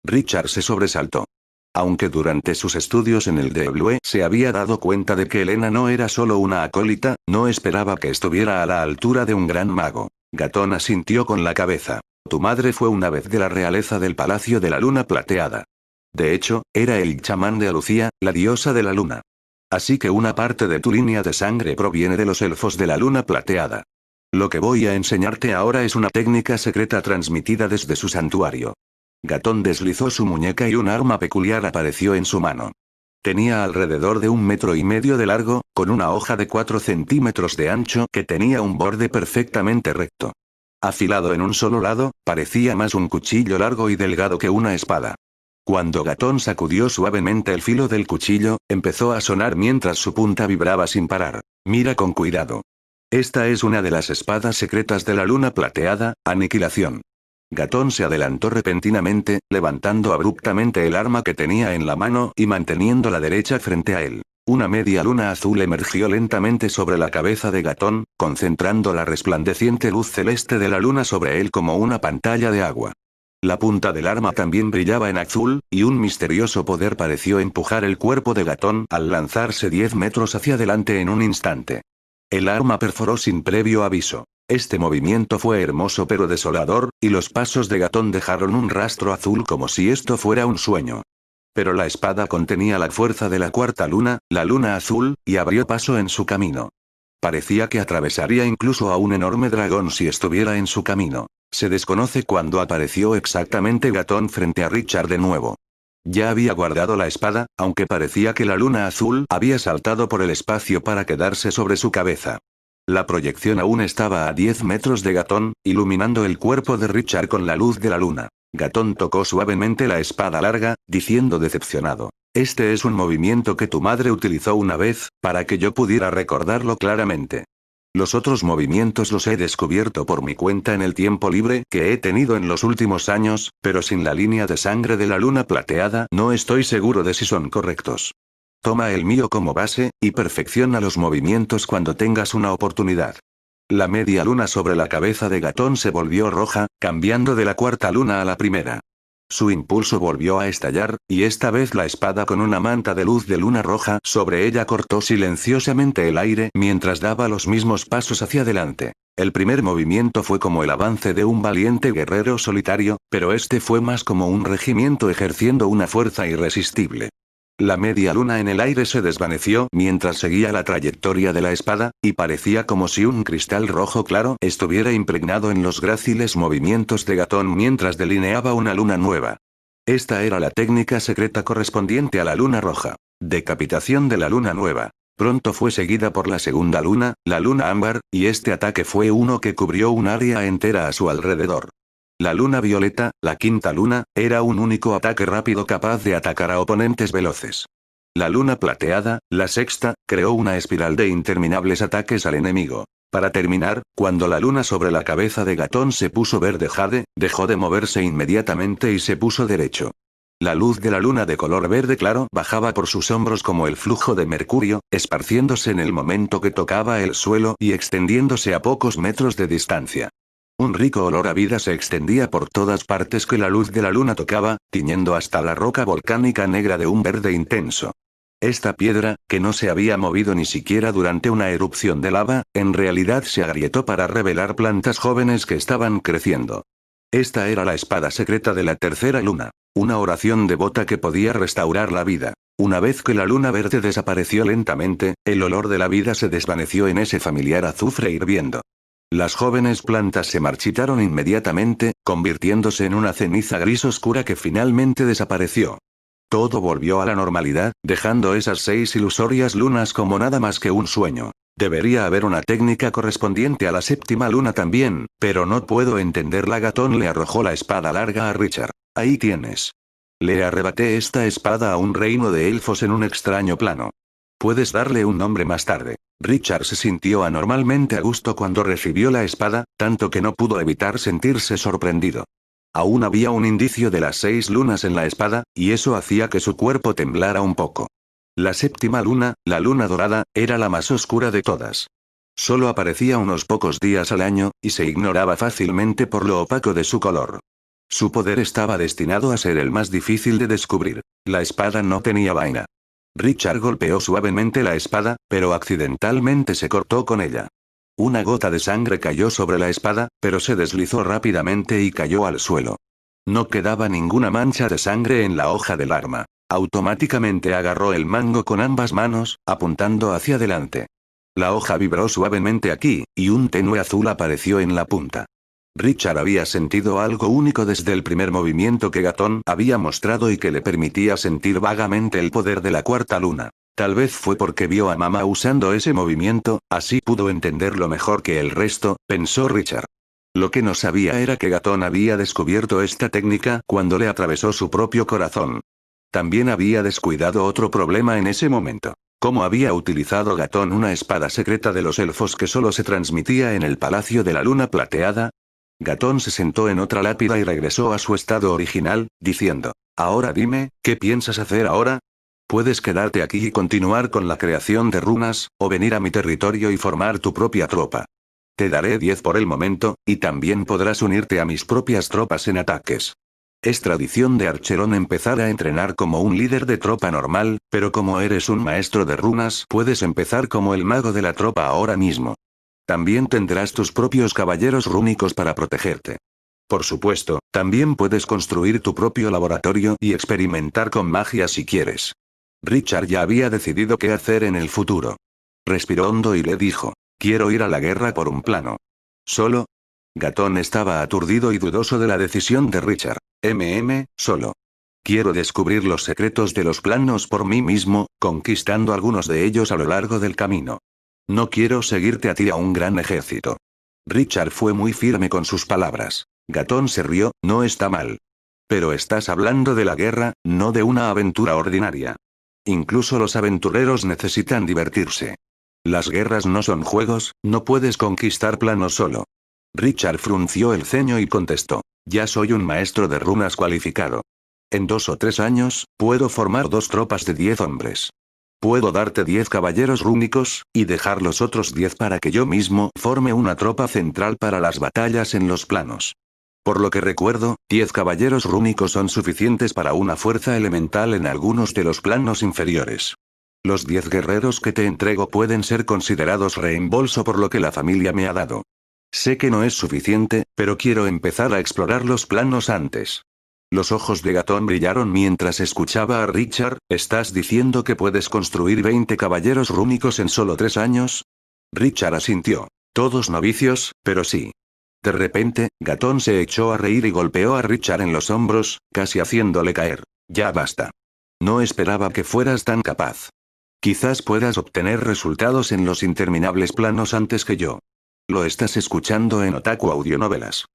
Richard se sobresaltó. Aunque durante sus estudios en el Deblue se había dado cuenta de que Elena no era solo una acólita, no esperaba que estuviera a la altura de un gran mago. Gatón asintió con la cabeza. Tu madre fue una vez de la realeza del Palacio de la Luna Plateada. De hecho, era el chamán de Alucía, la diosa de la luna. Así que una parte de tu línea de sangre proviene de los elfos de la Luna Plateada. Lo que voy a enseñarte ahora es una técnica secreta transmitida desde su santuario. Gatón deslizó su muñeca y un arma peculiar apareció en su mano. Tenía alrededor de 1,5 metros de largo, con una hoja de 4 centímetros de ancho que tenía un borde perfectamente recto. Afilado en un solo lado, parecía más un cuchillo largo y delgado que una espada. Cuando Gatón sacudió suavemente el filo del cuchillo, empezó a sonar mientras su punta vibraba sin parar. Mira con cuidado. Esta es una de las espadas secretas de la Luna Plateada, Aniquilación. Gatón se adelantó repentinamente, levantando abruptamente el arma que tenía en la mano y manteniendo la derecha frente a él. Una media luna azul emergió lentamente sobre la cabeza de Gatón, concentrando la resplandeciente luz celeste de la luna sobre él como una pantalla de agua. La punta del arma también brillaba en azul, y un misterioso poder pareció empujar el cuerpo de Gatón al lanzarse 10 metros hacia adelante en un instante. El arma perforó sin previo aviso. Este movimiento fue hermoso pero desolador, y los pasos de Gatón dejaron un rastro azul como si esto fuera un sueño. Pero la espada contenía la fuerza de la cuarta luna, la luna azul, y abrió paso en su camino. Parecía que atravesaría incluso a un enorme dragón si estuviera en su camino. Se desconoce cuándo apareció exactamente Gatón frente a Richard de nuevo. Ya había guardado la espada, aunque parecía que la luna azul había saltado por el espacio para quedarse sobre su cabeza. La proyección aún estaba a 10 metros de Gatón, iluminando el cuerpo de Richard con la luz de la luna. Gatón tocó suavemente la espada larga, diciendo decepcionado: «Este es un movimiento que tu madre utilizó una vez, para que yo pudiera recordarlo claramente. Los otros movimientos los he descubierto por mi cuenta en el tiempo libre que he tenido en los últimos años, pero sin la línea de sangre de la luna plateada no estoy seguro de si son correctos. Toma el mío como base, y perfecciona los movimientos cuando tengas una oportunidad». La media luna sobre la cabeza de Gatón se volvió roja, cambiando de la cuarta luna a la primera. Su impulso volvió a estallar, y esta vez la espada con una manta de luz de luna roja sobre ella cortó silenciosamente el aire mientras daba los mismos pasos hacia adelante. El primer movimiento fue como el avance de un valiente guerrero solitario, pero este fue más como un regimiento ejerciendo una fuerza irresistible. La media luna en el aire se desvaneció mientras seguía la trayectoria de la espada, y parecía como si un cristal rojo claro estuviera impregnado en los gráciles movimientos de Gatón mientras delineaba una luna nueva. Esta era la técnica secreta correspondiente a la luna roja. Decapitación de la luna nueva. Pronto fue seguida por la segunda luna, la luna ámbar, y este ataque fue uno que cubrió un área entera a su alrededor. La luna violeta, la quinta luna, era un único ataque rápido capaz de atacar a oponentes veloces. La luna plateada, la sexta, creó una espiral de interminables ataques al enemigo. Para terminar, cuando la luna sobre la cabeza de Gatón se puso verde jade, dejó de moverse inmediatamente y se puso derecho. La luz de la luna de color verde claro bajaba por sus hombros como el flujo de mercurio, esparciéndose en el momento que tocaba el suelo y extendiéndose a pocos metros de distancia. Un rico olor a vida se extendía por todas partes que la luz de la luna tocaba, tiñendo hasta la roca volcánica negra de un verde intenso. Esta piedra, que no se había movido ni siquiera durante una erupción de lava, en realidad se agrietó para revelar plantas jóvenes que estaban creciendo. Esta era la espada secreta de la tercera luna. Una oración devota que podía restaurar la vida. Una vez que la luna verde desapareció lentamente, el olor de la vida se desvaneció en ese familiar azufre hirviendo. Las jóvenes plantas se marchitaron inmediatamente, convirtiéndose en una ceniza gris oscura que finalmente desapareció. Todo volvió a la normalidad, dejando esas 6 ilusorias lunas como nada más que un sueño. Debería haber una técnica correspondiente a la séptima luna también, pero no puedo entenderla. Gatón le arrojó la espada larga a Richard. Ahí tienes. Le arrebaté esta espada a un reino de elfos en un extraño plano. Puedes darle un nombre más tarde. Richard se sintió anormalmente a gusto cuando recibió la espada, tanto que no pudo evitar sentirse sorprendido. Aún había un indicio de las 6 lunas en la espada, y eso hacía que su cuerpo temblara un poco. La séptima luna, la luna dorada, era la más oscura de todas. Solo aparecía unos pocos días al año, y se ignoraba fácilmente por lo opaco de su color. Su poder estaba destinado a ser el más difícil de descubrir. La espada no tenía vaina. Richard golpeó suavemente la espada, pero accidentalmente se cortó con ella. Una gota de sangre cayó sobre la espada, pero se deslizó rápidamente y cayó al suelo. No quedaba ninguna mancha de sangre en la hoja del arma. Automáticamente agarró el mango con ambas manos, apuntando hacia adelante. La hoja vibró suavemente aquí, y un tenue azul apareció en la punta. Richard había sentido algo único desde el primer movimiento que Gatón había mostrado y que le permitía sentir vagamente el poder de la cuarta luna. Tal vez fue porque vio a mamá usando ese movimiento, así pudo entenderlo mejor que el resto, pensó Richard. Lo que no sabía era que Gatón había descubierto esta técnica cuando le atravesó su propio corazón. También había descuidado otro problema en ese momento. ¿Cómo había utilizado Gatón una espada secreta de los elfos que solo se transmitía en el Palacio de la Luna Plateada? Gatón se sentó en otra lápida y regresó a su estado original, diciendo: «Ahora dime, ¿qué piensas hacer ahora? Puedes quedarte aquí y continuar con la creación de runas, o venir a mi territorio y formar tu propia tropa. Te daré 10 por el momento, y también podrás unirte a mis propias tropas en ataques. Es tradición de Archerón empezar a entrenar como un líder de tropa normal, pero como eres un maestro de runas, puedes empezar como el mago de la tropa ahora mismo. También tendrás tus propios caballeros rúnicos para protegerte. Por supuesto, también puedes construir tu propio laboratorio y experimentar con magia si quieres. Richard ya había decidido qué hacer en el futuro. Respiró hondo y le dijo: quiero ir a la guerra por un plano. ¿Solo? Gatón estaba aturdido y dudoso de la decisión de Richard. Solo. Quiero descubrir los secretos de los planos por mí mismo, conquistando algunos de ellos a lo largo del camino. No quiero seguirte a ti a un gran ejército. Richard fue muy firme con sus palabras. Gatón se rió: no está mal. Pero estás hablando de la guerra, no de una aventura ordinaria. Incluso los aventureros necesitan divertirse. Las guerras no son juegos, no puedes conquistar planos solo. Richard frunció el ceño y contestó: ya soy un maestro de runas cualificado. En 2 o 3 años, puedo formar 2 tropas de 10 hombres. Puedo darte 10 caballeros rúnicos, y dejar los otros 10 para que yo mismo forme una tropa central para las batallas en los planos. Por lo que recuerdo, 10 caballeros rúnicos son suficientes para una fuerza elemental en algunos de los planos inferiores. Los 10 guerreros que te entrego pueden ser considerados reembolso por lo que la familia me ha dado. Sé que no es suficiente, pero quiero empezar a explorar los planos antes. Los ojos de Gatón brillaron mientras escuchaba a Richard. ¿Estás diciendo que puedes construir 20 caballeros rúnicos en solo 3 años? Richard asintió. Todos novicios, pero sí. De repente, Gatón se echó a reír y golpeó a Richard en los hombros, casi haciéndole caer. Ya basta. No esperaba que fueras tan capaz. Quizás puedas obtener resultados en los interminables planos antes que yo. Lo estás escuchando en Otaku Audionovelas.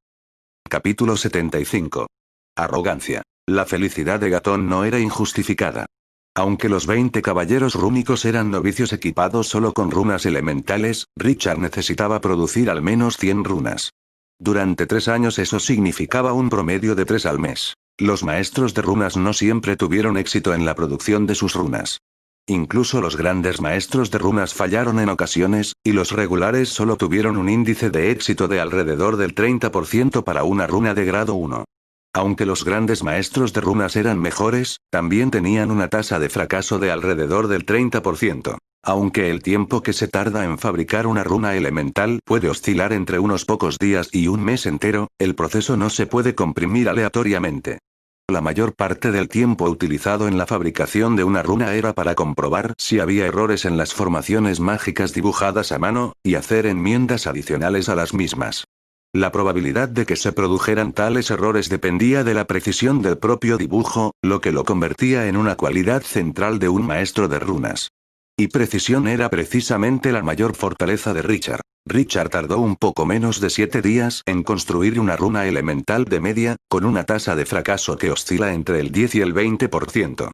Capítulo 75. Arrogancia. La felicidad de Gatón no era injustificada. Aunque los 20 caballeros rúnicos eran novicios equipados solo con runas elementales, Richard necesitaba producir al menos 100 runas. Durante 3 años eso significaba un promedio de 3 al mes. Los maestros de runas no siempre tuvieron éxito en la producción de sus runas. Incluso los grandes maestros de runas fallaron en ocasiones, y los regulares solo tuvieron un índice de éxito de alrededor del 30% para una runa de grado 1. Aunque los grandes maestros de runas eran mejores, también tenían una tasa de fracaso de alrededor del 30%. Aunque el tiempo que se tarda en fabricar una runa elemental puede oscilar entre unos pocos días y un mes entero, el proceso no se puede comprimir aleatoriamente. La mayor parte del tiempo utilizado en la fabricación de una runa era para comprobar si había errores en las formaciones mágicas dibujadas a mano, y hacer enmiendas adicionales a las mismas. La probabilidad de que se produjeran tales errores dependía de la precisión del propio dibujo, lo que lo convertía en una cualidad central de un maestro de runas. Y precisión era precisamente la mayor fortaleza de Richard. Richard tardó un poco menos de 7 días en construir una runa elemental de media, con una tasa de fracaso que oscila entre el 10 y el 20%.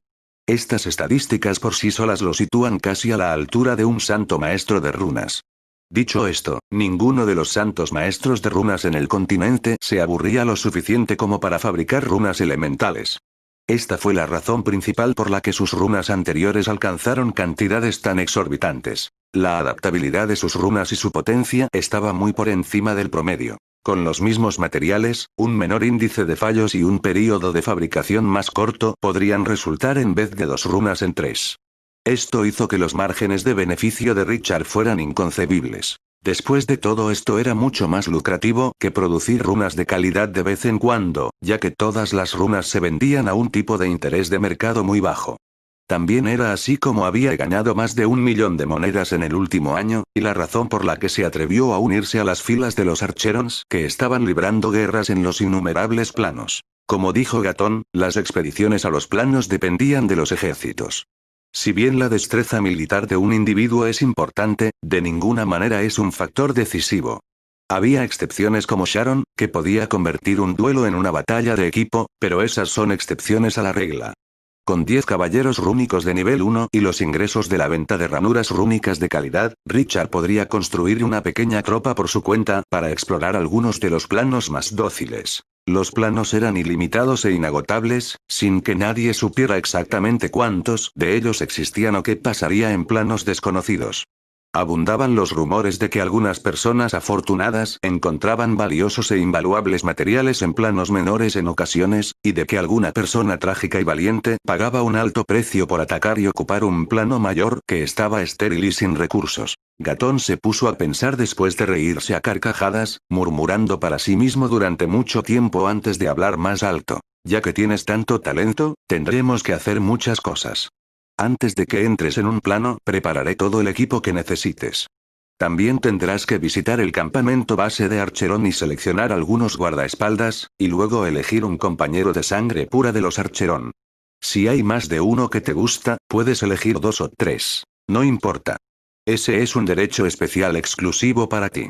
Estas estadísticas por sí solas lo sitúan casi a la altura de un santo maestro de runas. Dicho esto, ninguno de los santos maestros de runas en el continente se aburría lo suficiente como para fabricar runas elementales. Esta fue la razón principal por la que sus runas anteriores alcanzaron cantidades tan exorbitantes. La adaptabilidad de sus runas y su potencia estaba muy por encima del promedio. Con los mismos materiales, un menor índice de fallos y un período de fabricación más corto podrían resultar en vez de 2 runas en 3. Esto hizo que los márgenes de beneficio de Richard fueran inconcebibles. Después de todo, esto era mucho más lucrativo que producir runas de calidad de vez en cuando, ya que todas las runas se vendían a un tipo de interés de mercado muy bajo. También era así como había ganado más de 1 millón de monedas en el último año, y la razón por la que se atrevió a unirse a las filas de los Archerons que estaban librando guerras en los innumerables planos. Como dijo Gatón, las expediciones a los planos dependían de los ejércitos. Si bien la destreza militar de un individuo es importante, de ninguna manera es un factor decisivo. Había excepciones como Sharon, que podía convertir un duelo en una batalla de equipo, pero esas son excepciones a la regla. Con 10 caballeros rúnicos de nivel 1 y los ingresos de la venta de ranuras rúnicas de calidad, Richard podría construir una pequeña tropa por su cuenta para explorar algunos de los planos más dóciles. Los planos eran ilimitados e inagotables, sin que nadie supiera exactamente cuántos de ellos existían o qué pasaría en planos desconocidos. Abundaban los rumores de que algunas personas afortunadas encontraban valiosos e invaluables materiales en planos menores en ocasiones, y de que alguna persona trágica y valiente pagaba un alto precio por atacar y ocupar un plano mayor que estaba estéril y sin recursos. Gatón se puso a pensar después de reírse a carcajadas, murmurando para sí mismo durante mucho tiempo antes de hablar más alto. Ya que tienes tanto talento, tendremos que hacer muchas cosas. Antes de que entres en un plano, prepararé todo el equipo que necesites. También tendrás que visitar el campamento base de Archerón y seleccionar algunos guardaespaldas, y luego elegir un compañero de sangre pura de los Archerón. Si hay más de uno que te gusta, puedes elegir 2 o 3. No importa. Ese es un derecho especial exclusivo para ti.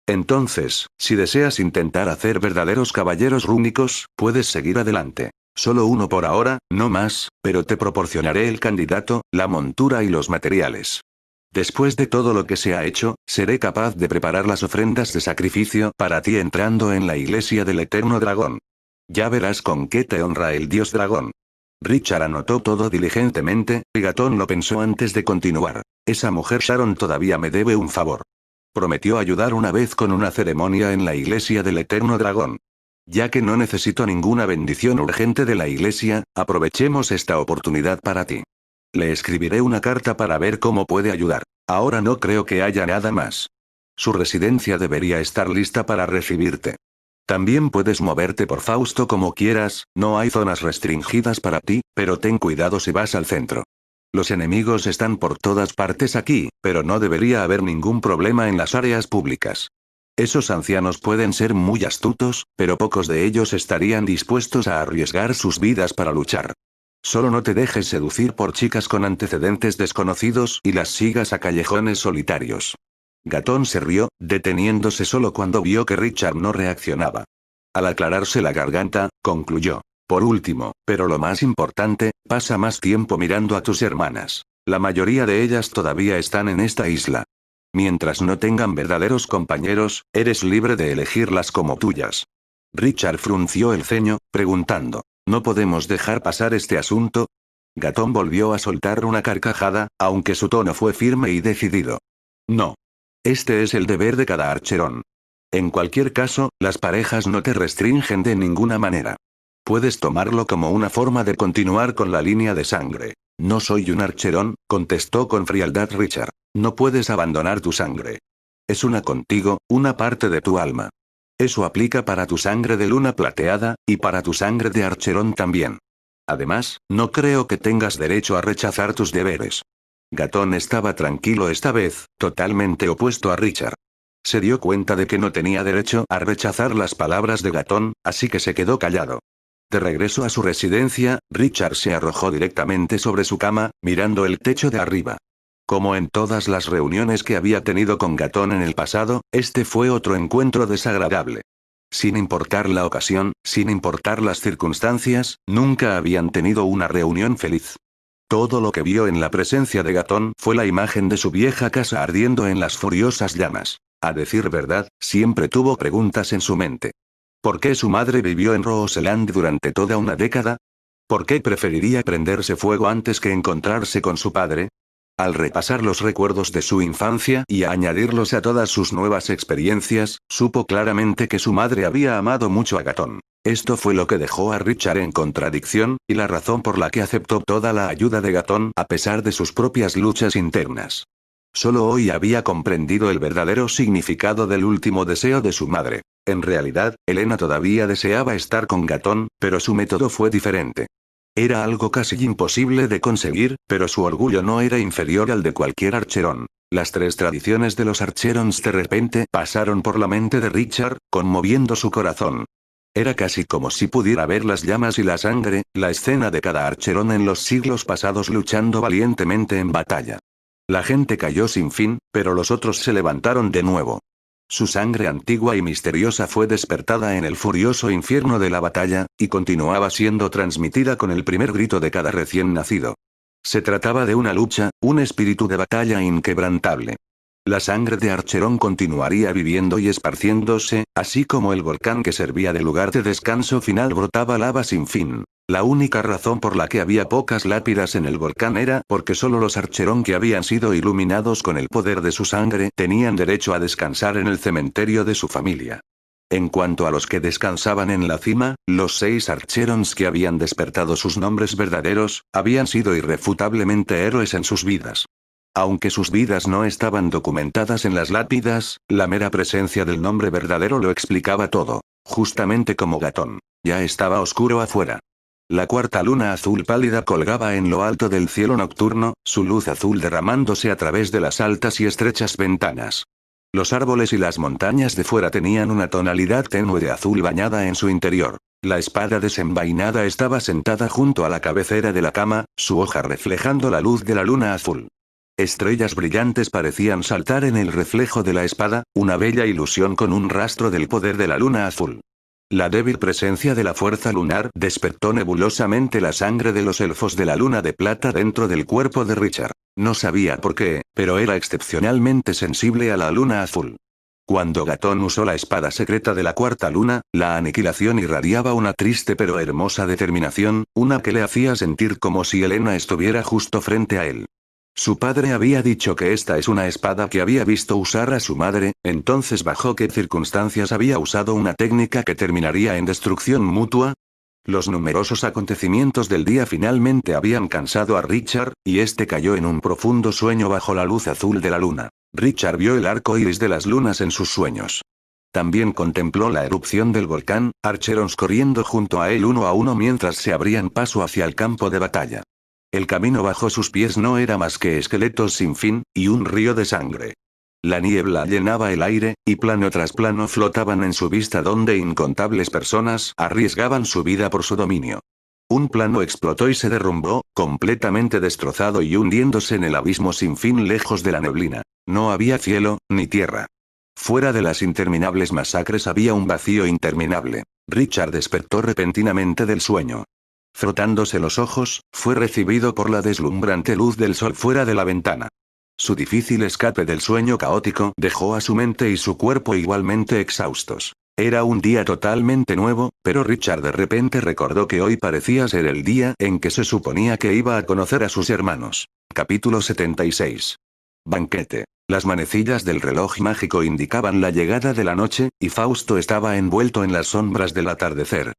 Entonces, si deseas intentar hacer verdaderos caballeros rúnicos, puedes seguir adelante. Solo uno por ahora, no más, pero te proporcionaré el candidato, la montura y los materiales. Después de todo lo que se ha hecho, seré capaz de preparar las ofrendas de sacrificio para ti entrando en la iglesia del Eterno Dragón. Ya verás con qué te honra el dios dragón. Richard anotó todo diligentemente, y Gatón lo pensó antes de continuar. Esa mujer Sharon todavía me debe un favor. Prometió ayudar una vez con una ceremonia en la iglesia del Eterno Dragón. Ya que no necesito ninguna bendición urgente de la iglesia, aprovechemos esta oportunidad para ti. Le escribiré una carta para ver cómo puede ayudar. Ahora no creo que haya nada más. Su residencia debería estar lista para recibirte. También puedes moverte por Fausto como quieras, no hay zonas restringidas para ti, pero ten cuidado si vas al centro. Los enemigos están por todas partes aquí, pero no debería haber ningún problema en las áreas públicas. Esos ancianos pueden ser muy astutos, pero pocos de ellos estarían dispuestos a arriesgar sus vidas para luchar. Solo no te dejes seducir por chicas con antecedentes desconocidos y las sigas a callejones solitarios. Gatón se rió, deteniéndose solo cuando vio que Richard no reaccionaba. Al aclararse la garganta, concluyó. Por último, pero lo más importante, pasa más tiempo mirando a tus hermanas. La mayoría de ellas todavía están en esta isla. Mientras no tengan verdaderos compañeros, eres libre de elegirlas como tuyas. Richard frunció el ceño, preguntando, ¿no podemos dejar pasar este asunto? Gatón volvió a soltar una carcajada, aunque su tono fue firme y decidido. No. Este es el deber de cada archerón. En cualquier caso, las parejas no te restringen de ninguna manera. Puedes tomarlo como una forma de continuar con la línea de sangre. No soy un archerón, contestó con frialdad Richard. No puedes abandonar tu sangre. Es una contigo, una parte de tu alma. Eso aplica para tu sangre de luna plateada, y para tu sangre de archerón también. Además, no creo que tengas derecho a rechazar tus deberes. Gatón estaba tranquilo esta vez, totalmente opuesto a Richard. Se dio cuenta de que no tenía derecho a rechazar las palabras de Gatón, así que se quedó callado. De regreso a su residencia, Richard se arrojó directamente sobre su cama, mirando el techo de arriba. Como en todas las reuniones que había tenido con Gatón en el pasado, este fue otro encuentro desagradable. Sin importar la ocasión, sin importar las circunstancias, nunca habían tenido una reunión feliz. Todo lo que vio en la presencia de Gatón fue la imagen de su vieja casa ardiendo en las furiosas llamas. A decir verdad, siempre tuvo preguntas en su mente. ¿Por qué su madre vivió en Roseland durante toda una década? ¿Por qué preferiría prenderse fuego antes que encontrarse con su padre? Al repasar los recuerdos de su infancia y añadirlos a todas sus nuevas experiencias, supo claramente que su madre había amado mucho a Gatón. Esto fue lo que dejó a Richard en contradicción, y la razón por la que aceptó toda la ayuda de Gatón a pesar de sus propias luchas internas. Solo hoy había comprendido el verdadero significado del último deseo de su madre. En realidad, Elena todavía deseaba estar con Gatón, pero su método fue diferente. Era algo casi imposible de conseguir, pero su orgullo no era inferior al de cualquier archerón. Las 3 tradiciones de los archerons de repente pasaron por la mente de Richard, conmoviendo su corazón. Era casi como si pudiera ver las llamas y la sangre, la escena de cada archerón en los siglos pasados luchando valientemente en batalla. La gente cayó sin fin, pero los otros se levantaron de nuevo. Su sangre antigua y misteriosa fue despertada en el furioso infierno de la batalla, y continuaba siendo transmitida con el primer grito de cada recién nacido. Se trataba de una lucha, un espíritu de batalla inquebrantable. La sangre de Archerón continuaría viviendo y esparciéndose, así como el volcán que servía de lugar de descanso final brotaba lava sin fin. La única razón por la que había pocas lápidas en el volcán era porque solo los Archeron que habían sido iluminados con el poder de su sangre tenían derecho a descansar en el cementerio de su familia. En cuanto a los que descansaban en la cima, los 6 Archerons que habían despertado sus nombres verdaderos, habían sido irrefutablemente héroes en sus vidas. Aunque sus vidas no estaban documentadas en las lápidas, la mera presencia del nombre verdadero lo explicaba todo. Justamente como Gatón. Ya estaba oscuro afuera. La cuarta luna azul pálida colgaba en lo alto del cielo nocturno, su luz azul derramándose a través de las altas y estrechas ventanas. Los árboles y las montañas de fuera tenían una tonalidad tenue de azul bañada en su interior. La espada desenvainada estaba sentada junto a la cabecera de la cama, su hoja reflejando la luz de la luna azul. Estrellas brillantes parecían saltar en el reflejo de la espada, una bella ilusión con un rastro del poder de la luna azul. La débil presencia de la fuerza lunar despertó nebulosamente la sangre de los elfos de la luna de plata dentro del cuerpo de Richard. No sabía por qué, pero era excepcionalmente sensible a la luna azul. Cuando Gatón usó la espada secreta de la cuarta luna, la aniquilación irradiaba una triste pero hermosa determinación, una que le hacía sentir como si Helena estuviera justo frente a él. Su padre había dicho que esta es una espada que había visto usar a su madre, entonces ¿bajo qué circunstancias había usado una técnica que terminaría en destrucción mutua? Los numerosos acontecimientos del día finalmente habían cansado a Richard, y este cayó en un profundo sueño bajo la luz azul de la luna. Richard vio el arco iris de las lunas en sus sueños. También contempló la erupción del volcán, Archerons corriendo junto a él uno a uno mientras se abrían paso hacia el campo de batalla. El camino bajo sus pies no era más que esqueletos sin fin, y un río de sangre. La niebla llenaba el aire, y plano tras plano flotaban en su vista donde incontables personas arriesgaban su vida por su dominio. Un plano explotó y se derrumbó, completamente destrozado y hundiéndose en el abismo sin fin lejos de la neblina. No había cielo, ni tierra. Fuera de las interminables masacres había un vacío interminable. Richard despertó repentinamente del sueño. Frotándose los ojos, fue recibido por la deslumbrante luz del sol fuera de la ventana. Su difícil escape del sueño caótico dejó a su mente y su cuerpo igualmente exhaustos. Era un día totalmente nuevo, pero Richard de repente recordó que hoy parecía ser el día en que se suponía que iba a conocer a sus hermanos. Capítulo 76. Banquete. Las manecillas del reloj mágico indicaban la llegada de la noche, y Fausto estaba envuelto en las sombras del atardecer.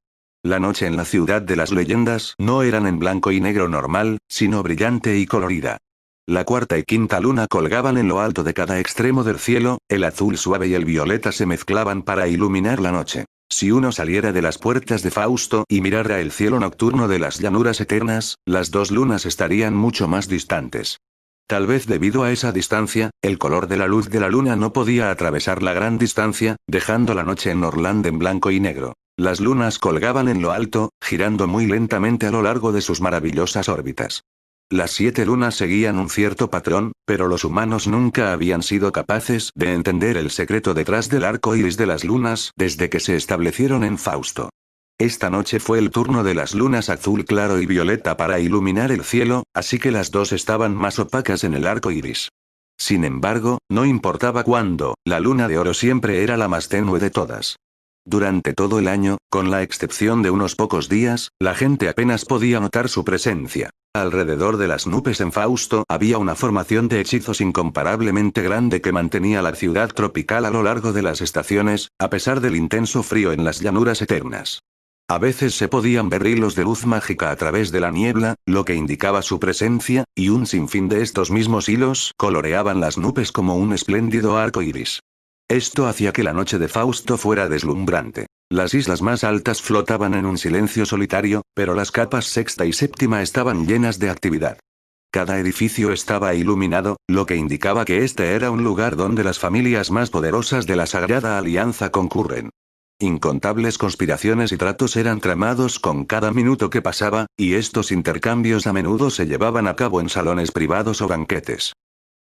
La noche en la ciudad de las leyendas no eran en blanco y negro normal, sino brillante y colorida. La cuarta y quinta luna colgaban en lo alto de cada extremo del cielo, el azul suave y el violeta se mezclaban para iluminar la noche. Si uno saliera de las puertas de Fausto y mirara el cielo nocturno de las llanuras eternas, las dos lunas estarían mucho más distantes. Tal vez debido a esa distancia, el color de la luz de la luna no podía atravesar la gran distancia, dejando la noche en Norland en blanco y negro. Las lunas colgaban en lo alto, girando muy lentamente a lo largo de sus maravillosas órbitas. Las 7 lunas seguían un cierto patrón, pero los humanos nunca habían sido capaces de entender el secreto detrás del arco iris de las lunas desde que se establecieron en Fausto. Esta noche fue el turno de las lunas azul claro y violeta para iluminar el cielo, así que las dos estaban más opacas en el arco iris. Sin embargo, no importaba cuándo, la luna de oro siempre era la más tenue de todas. Durante todo el año, con la excepción de unos pocos días, la gente apenas podía notar su presencia. Alrededor de las nubes en Fausto había una formación de hechizos incomparablemente grande que mantenía la ciudad tropical a lo largo de las estaciones, a pesar del intenso frío en las llanuras eternas. A veces se podían ver hilos de luz mágica a través de la niebla, lo que indicaba su presencia, y un sinfín de estos mismos hilos coloreaban las nubes como un espléndido arco iris. Esto hacía que la noche de Fausto fuera deslumbrante. Las islas más altas flotaban en un silencio solitario, pero las capas sexta y séptima estaban llenas de actividad. Cada edificio estaba iluminado, lo que indicaba que este era un lugar donde las familias más poderosas de la Sagrada Alianza concurren. Incontables conspiraciones y tratos eran tramados con cada minuto que pasaba, y estos intercambios a menudo se llevaban a cabo en salones privados o banquetes.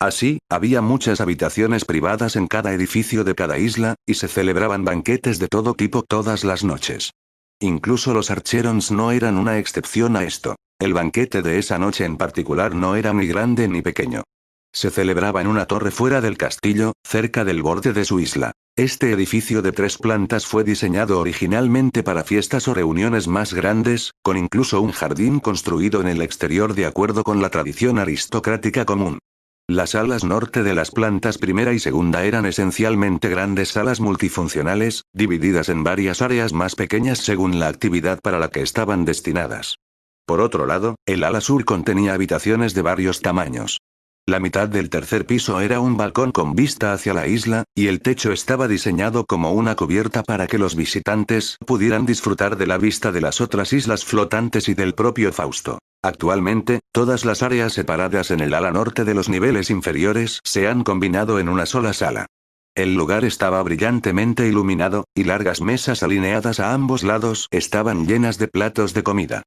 Así, había muchas habitaciones privadas en cada edificio de cada isla, y se celebraban banquetes de todo tipo todas las noches. Incluso los Archerons no eran una excepción a esto. El banquete de esa noche en particular no era ni grande ni pequeño. Se celebraba en una torre fuera del castillo, cerca del borde de su isla. Este edificio de 3 plantas fue diseñado originalmente para fiestas o reuniones más grandes, con incluso un jardín construido en el exterior de acuerdo con la tradición aristocrática común. Las alas norte de las plantas primera y segunda eran esencialmente grandes salas multifuncionales, divididas en varias áreas más pequeñas según la actividad para la que estaban destinadas. Por otro lado, el ala sur contenía habitaciones de varios tamaños. La mitad del tercer piso era un balcón con vista hacia la isla, y el techo estaba diseñado como una cubierta para que los visitantes pudieran disfrutar de la vista de las otras islas flotantes y del propio Fausto. Actualmente, todas las áreas separadas en el ala norte de los niveles inferiores se han combinado en una sola sala. El lugar estaba brillantemente iluminado, y largas mesas alineadas a ambos lados estaban llenas de platos de comida.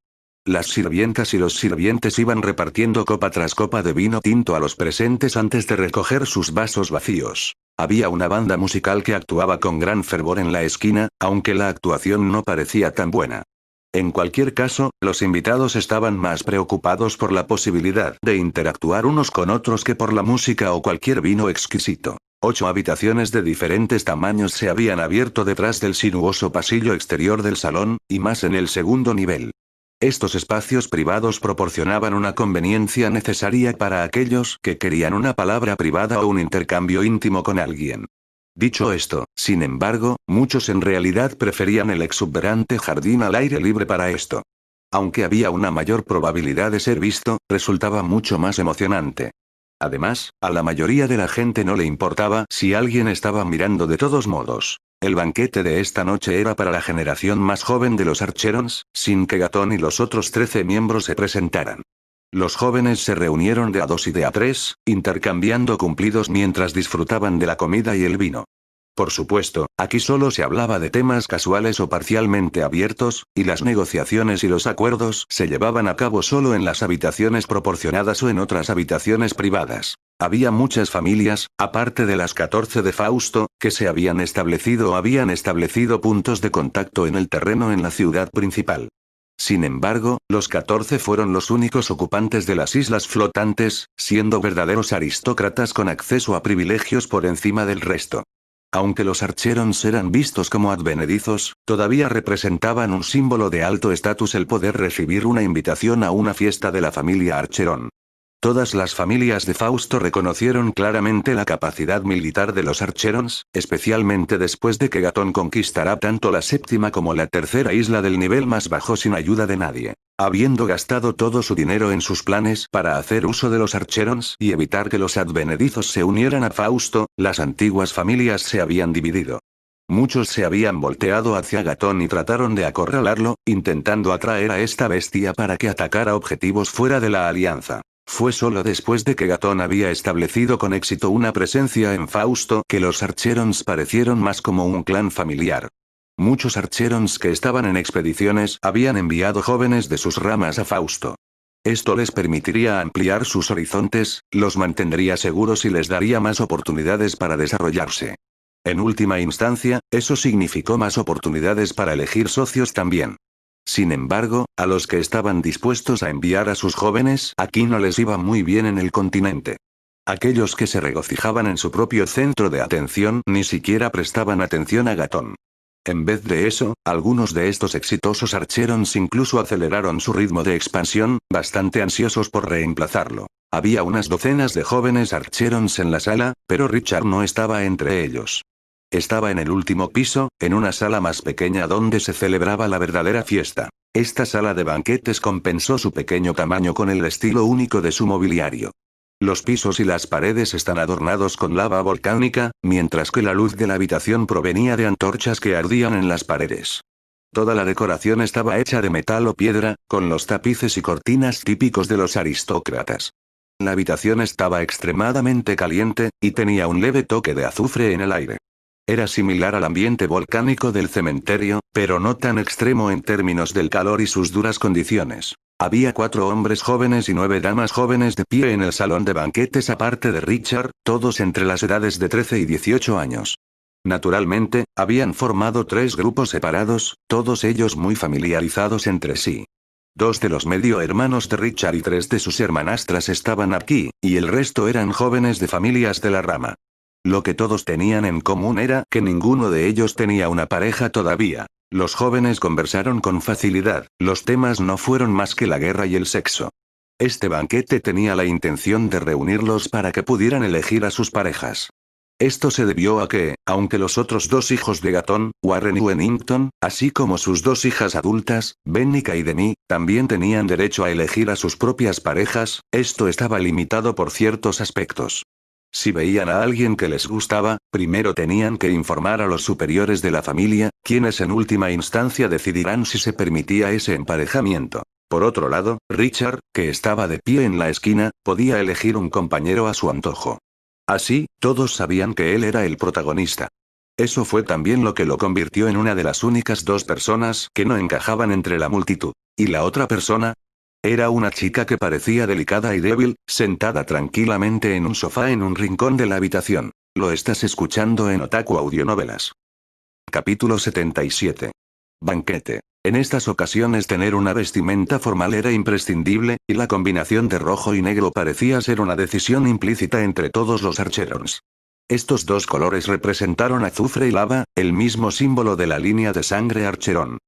Las sirvientas y los sirvientes iban repartiendo copa tras copa de vino tinto a los presentes antes de recoger sus vasos vacíos. Había una banda musical que actuaba con gran fervor en la esquina, aunque la actuación no parecía tan buena. En cualquier caso, los invitados estaban más preocupados por la posibilidad de interactuar unos con otros que por la música o cualquier vino exquisito. 8 habitaciones de diferentes tamaños se habían abierto detrás del sinuoso pasillo exterior del salón, y más en el segundo nivel. Estos espacios privados proporcionaban una conveniencia necesaria para aquellos que querían una palabra privada o un intercambio íntimo con alguien. Dicho esto, sin embargo, muchos en realidad preferían el exuberante jardín al aire libre para esto. Aunque había una mayor probabilidad de ser visto, resultaba mucho más emocionante. Además, a la mayoría de la gente no le importaba si alguien estaba mirando de todos modos. El banquete de esta noche era para la generación más joven de los Archerons, sin que Gatón y los otros 13 miembros se presentaran. Los jóvenes se reunieron de a 2 y de a 3, intercambiando cumplidos mientras disfrutaban de la comida y el vino. Por supuesto, aquí solo se hablaba de temas casuales o parcialmente abiertos, y las negociaciones y los acuerdos se llevaban a cabo solo en las habitaciones proporcionadas o en otras habitaciones privadas. Había muchas familias, aparte de las 14 de Fausto, que se habían establecido o habían establecido puntos de contacto en el terreno en la ciudad principal. Sin embargo, los 14 fueron los únicos ocupantes de las islas flotantes, siendo verdaderos aristócratas con acceso a privilegios por encima del resto. Aunque los Archerons eran vistos como advenedizos, todavía representaban un símbolo de alto estatus el poder recibir una invitación a una fiesta de la familia Archeron. Todas las familias de Fausto reconocieron claramente la capacidad militar de los Archerons, especialmente después de que Gatón conquistara tanto la séptima como la tercera isla del nivel más bajo sin ayuda de nadie. Habiendo gastado todo su dinero en sus planes para hacer uso de los Archerons y evitar que los advenedizos se unieran a Fausto, las antiguas familias se habían dividido. Muchos se habían volteado hacia Gatón y trataron de acorralarlo, intentando atraer a esta bestia para que atacara objetivos fuera de la alianza. Fue solo después de que Gatón había establecido con éxito una presencia en Fausto que los Archerons parecieron más como un clan familiar. Muchos Archerons que estaban en expediciones habían enviado jóvenes de sus ramas a Fausto. Esto les permitiría ampliar sus horizontes, los mantendría seguros y les daría más oportunidades para desarrollarse. En última instancia, eso significó más oportunidades para elegir socios también. Sin embargo, a los que estaban dispuestos a enviar a sus jóvenes, aquí no les iba muy bien en el continente. Aquellos que se regocijaban en su propio centro de atención ni siquiera prestaban atención a Gatón. En vez de eso, algunos de estos exitosos Archerons incluso aceleraron su ritmo de expansión, bastante ansiosos por reemplazarlo. Había unas docenas de jóvenes Archerons en la sala, pero Richard no estaba entre ellos. Estaba en el último piso, en una sala más pequeña donde se celebraba la verdadera fiesta. Esta sala de banquetes compensó su pequeño tamaño con el estilo único de su mobiliario. Los pisos y las paredes están adornados con lava volcánica, mientras que la luz de la habitación provenía de antorchas que ardían en las paredes. Toda la decoración estaba hecha de metal o piedra, con los tapices y cortinas típicos de los aristócratas. La habitación estaba extremadamente caliente, y tenía un leve toque de azufre en el aire. Era similar al ambiente volcánico del cementerio, pero no tan extremo en términos del calor y sus duras condiciones. Había 4 hombres jóvenes y 9 damas jóvenes de pie en el salón de banquetes aparte de Richard, todos entre las edades de 13 y 18 años. Naturalmente, habían formado 3 grupos separados, todos ellos muy familiarizados entre sí. 2 de los medio hermanos de Richard y 3 de sus hermanastras estaban aquí, y el resto eran jóvenes de familias de la rama. Lo que todos tenían en común era que ninguno de ellos tenía una pareja todavía. Los jóvenes conversaron con facilidad, los temas no fueron más que la guerra y el sexo. Este banquete tenía la intención de reunirlos para que pudieran elegir a sus parejas. Esto se debió a que, aunque los otros dos hijos de Gatón, Warren y Wennington, así como sus dos hijas adultas, Bennica y Demi, también tenían derecho a elegir a sus propias parejas, esto estaba limitado por ciertos aspectos. Si veían a alguien que les gustaba, primero tenían que informar a los superiores de la familia, quienes en última instancia decidirán si se permitía ese emparejamiento. Por otro lado, Richard, que estaba de pie en la esquina, podía elegir un compañero a su antojo. Así, todos sabían que él era el protagonista. Eso fue también lo que lo convirtió en una de las únicas dos personas que no encajaban entre la multitud. ¿Y la otra persona? Era una chica que parecía delicada y débil, sentada tranquilamente en un sofá en un rincón de la habitación. Lo estás escuchando en Otaku Audionovelas. Capítulo 77. Banquete. En estas ocasiones tener una vestimenta formal era imprescindible, y la combinación de rojo y negro parecía ser una decisión implícita entre todos los Archerons. Estos dos colores representaron azufre y lava, el mismo símbolo de la línea de sangre Archeron.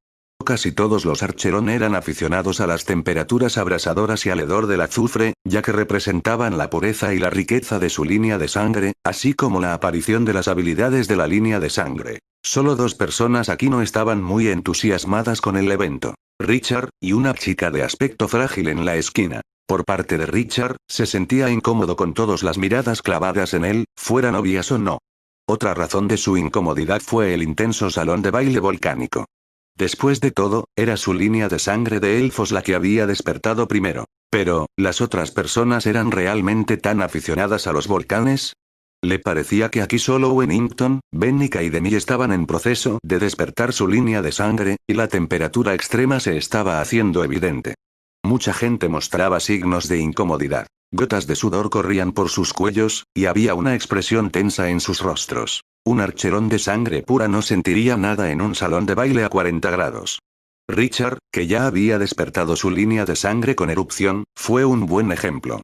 Casi todos los Archeron eran aficionados a las temperaturas abrasadoras y al hedor del azufre, ya que representaban la pureza y la riqueza de su línea de sangre, así como la aparición de las habilidades de la línea de sangre. Solo dos personas aquí no estaban muy entusiasmadas con el evento. Richard, y una chica de aspecto frágil en la esquina. Por parte de Richard, se sentía incómodo con todas las miradas clavadas en él, fueran obvias o no. Otra razón de su incomodidad fue el intenso salón de baile volcánico. Después de todo, era su línea de sangre de elfos la que había despertado primero. Pero, ¿las otras personas eran realmente tan aficionadas a los volcanes? Le parecía que aquí solo Wennington, Bennica y Demi estaban en proceso de despertar su línea de sangre, y la temperatura extrema se estaba haciendo evidente. Mucha gente mostraba signos de incomodidad. Gotas de sudor corrían por sus cuellos, y había una expresión tensa en sus rostros. Un archerón de sangre pura no sentiría nada en un salón de baile a 40 grados. Richard, que ya había despertado su línea de sangre con erupción, fue un buen ejemplo.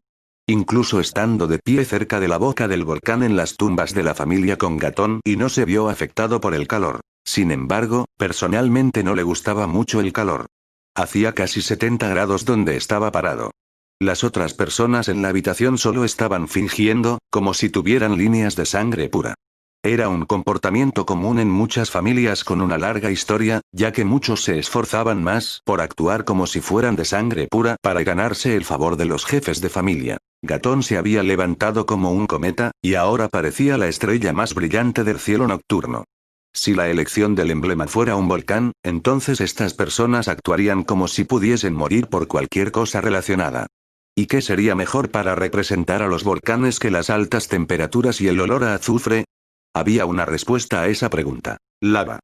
Incluso estando de pie cerca de la boca del volcán en las tumbas de la familia con Gatón y no se vio afectado por el calor. Sin embargo, personalmente no le gustaba mucho el calor. Hacía casi 70 grados donde estaba parado. Las otras personas en la habitación solo estaban fingiendo, como si tuvieran líneas de sangre pura. Era un comportamiento común en muchas familias con una larga historia, ya que muchos se esforzaban más por actuar como si fueran de sangre pura para ganarse el favor de los jefes de familia. Gatón se había levantado como un cometa, y ahora parecía la estrella más brillante del cielo nocturno. Si la elección del emblema fuera un volcán, entonces estas personas actuarían como si pudiesen morir por cualquier cosa relacionada. ¿Y qué sería mejor para representar a los volcanes que las altas temperaturas y el olor a azufre? Había una respuesta a esa pregunta: lava.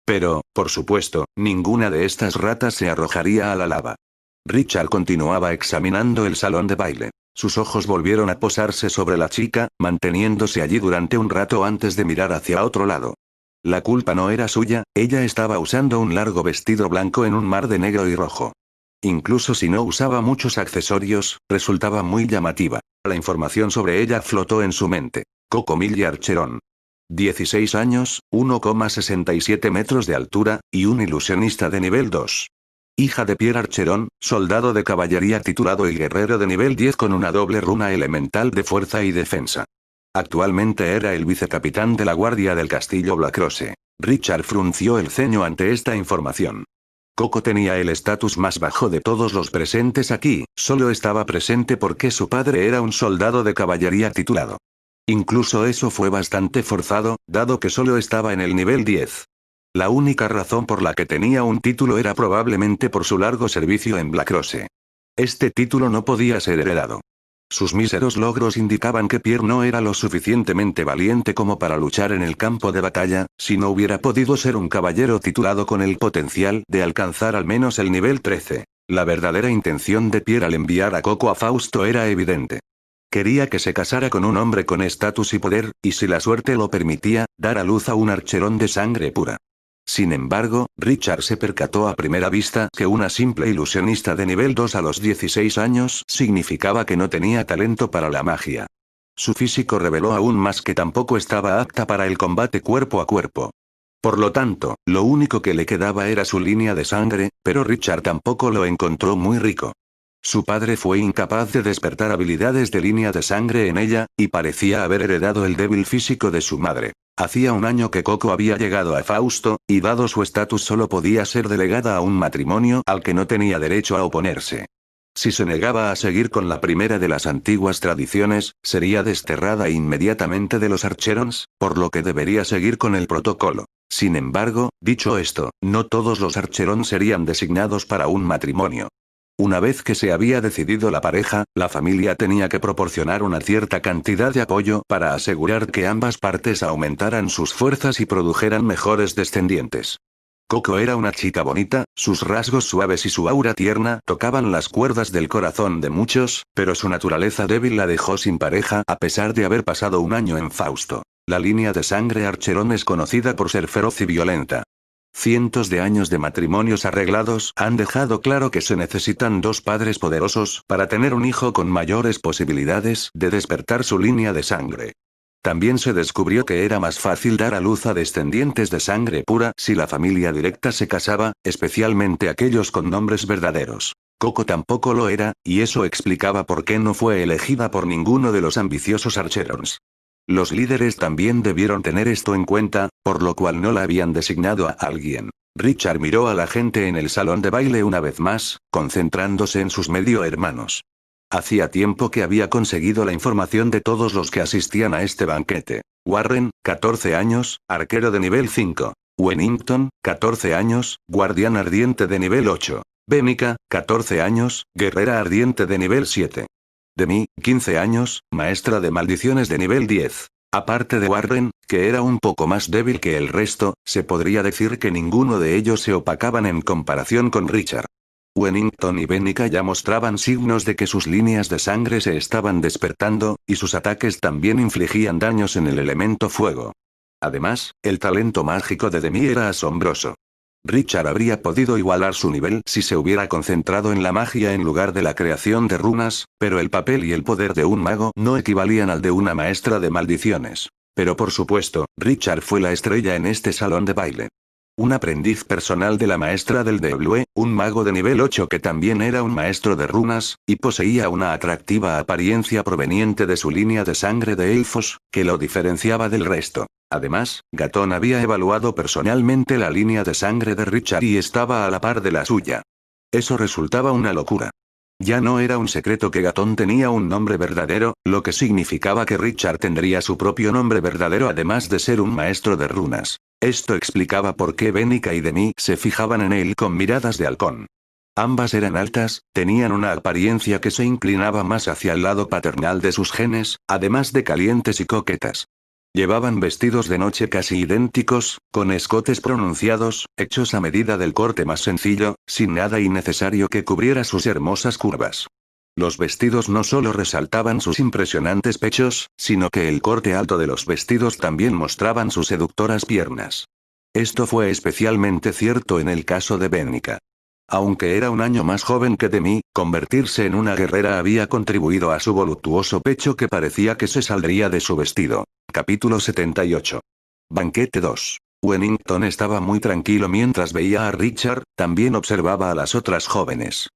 Pero, por supuesto, ninguna de estas ratas se arrojaría a la lava. Richard continuaba examinando el salón de baile. Sus ojos volvieron a posarse sobre la chica, manteniéndose allí durante un rato antes de mirar hacia otro lado. La culpa no era suya, ella estaba usando un largo vestido blanco en un mar de negro y rojo. Incluso si no usaba muchos accesorios, resultaba muy llamativa. La información sobre ella flotó en su mente. Coco Millie Archeron. 16 años, 1,67 metros de altura, y un ilusionista de nivel 2. Hija de Pierre Archeron, soldado de caballería titulado y guerrero de nivel 10 con una doble runa elemental de fuerza y defensa. Actualmente era el vicecapitán de la guardia del castillo Blackrosse. Richard frunció el ceño ante esta información. Coco tenía el estatus más bajo de todos los presentes aquí, solo estaba presente porque su padre era un soldado de caballería titulado. Incluso eso fue bastante forzado, dado que solo estaba en el nivel 10. La única razón por la que tenía un título era probablemente por su largo servicio en Blackrosse. Este título no podía ser heredado. Sus míseros logros indicaban que Pierre no era lo suficientemente valiente como para luchar en el campo de batalla, si no hubiera podido ser un caballero titulado con el potencial de alcanzar al menos el nivel 13. La verdadera intención de Pierre al enviar a Coco a Fausto era evidente. Quería que se casara con un hombre con estatus y poder, y si la suerte lo permitía, dar a luz a un archerón de sangre pura. Sin embargo, Richard se percató a primera vista que una simple ilusionista de nivel 2 a los 16 años significaba que no tenía talento para la magia. Su físico reveló aún más que tampoco estaba apta para el combate cuerpo a cuerpo. Por lo tanto, lo único que le quedaba era su línea de sangre, pero Richard tampoco lo encontró muy rico. Su padre fue incapaz de despertar habilidades de línea de sangre en ella, y parecía haber heredado el débil físico de su madre. Hacía un año que Coco había llegado a Fausto, y dado su estatus solo podía ser delegada a un matrimonio al que no tenía derecho a oponerse. Si se negaba a seguir con la primera de las antiguas tradiciones, sería desterrada inmediatamente de los Archerons, por lo que debería seguir con el protocolo. Sin embargo, dicho esto, no todos los Archerons serían designados para un matrimonio. Una vez que se había decidido la pareja, la familia tenía que proporcionar una cierta cantidad de apoyo para asegurar que ambas partes aumentaran sus fuerzas y produjeran mejores descendientes. Coco era una chica bonita, sus rasgos suaves y su aura tierna tocaban las cuerdas del corazón de muchos, pero su naturaleza débil la dejó sin pareja a pesar de haber pasado un año en Fausto. La línea de sangre Archeron es conocida por ser feroz y violenta. Cientos de años de matrimonios arreglados han dejado claro que se necesitan dos padres poderosos para tener un hijo con mayores posibilidades de despertar su línea de sangre. También se descubrió que era más fácil dar a luz a descendientes de sangre pura si la familia directa se casaba, especialmente aquellos con nombres verdaderos. Coco tampoco lo era, y eso explicaba por qué no fue elegida por ninguno de los ambiciosos Archerons. Los líderes también debieron tener esto en cuenta, por lo cual no la habían designado a alguien. Richard miró a la gente en el salón de baile una vez más, concentrándose en sus medio hermanos. Hacía tiempo que había conseguido la información de todos los que asistían a este banquete. Warren, 14 años, arquero de nivel 5. Wennington, 14 años, guardián ardiente de nivel 8. Benica, 14 años, guerrera ardiente de nivel 7. Demi, 15 años, maestra de maldiciones de nivel 10. Aparte de Warren, que era un poco más débil que el resto, se podría decir que ninguno de ellos se opacaban en comparación con Richard. Wennington y Benica ya mostraban signos de que sus líneas de sangre se estaban despertando, y sus ataques también infligían daños en el elemento fuego. Además, el talento mágico de Demi era asombroso. Richard habría podido igualar su nivel si se hubiera concentrado en la magia en lugar de la creación de runas, pero el papel y el poder de un mago no equivalían al de una maestra de maldiciones. Pero por supuesto, Richard fue la estrella en este salón de baile. Un aprendiz personal de la maestra del Deblue, un mago de nivel 8 que también era un maestro de runas, y poseía una atractiva apariencia proveniente de su línea de sangre de elfos, que lo diferenciaba del resto. Además, Gatón había evaluado personalmente la línea de sangre de Richard y estaba a la par de la suya. Eso resultaba una locura. Ya no era un secreto que Gatón tenía un nombre verdadero, lo que significaba que Richard tendría su propio nombre verdadero además de ser un maestro de runas. Esto explicaba por qué Benica y Demi se fijaban en él con miradas de halcón. Ambas eran altas, tenían una apariencia que se inclinaba más hacia el lado paternal de sus genes, además de calientes y coquetas. Llevaban vestidos de noche casi idénticos, con escotes pronunciados, hechos a medida del corte más sencillo, sin nada innecesario que cubriera sus hermosas curvas. Los vestidos no solo resaltaban sus impresionantes pechos, sino que el corte alto de los vestidos también mostraban sus seductoras piernas. Esto fue especialmente cierto en el caso de Benica. Aunque era un año más joven que Demi, convertirse en una guerrera había contribuido a su voluptuoso pecho que parecía que se saldría de su vestido. Capítulo 78. Banquete 2. Wennington estaba muy tranquilo mientras veía a Richard, también observaba a las otras jóvenes.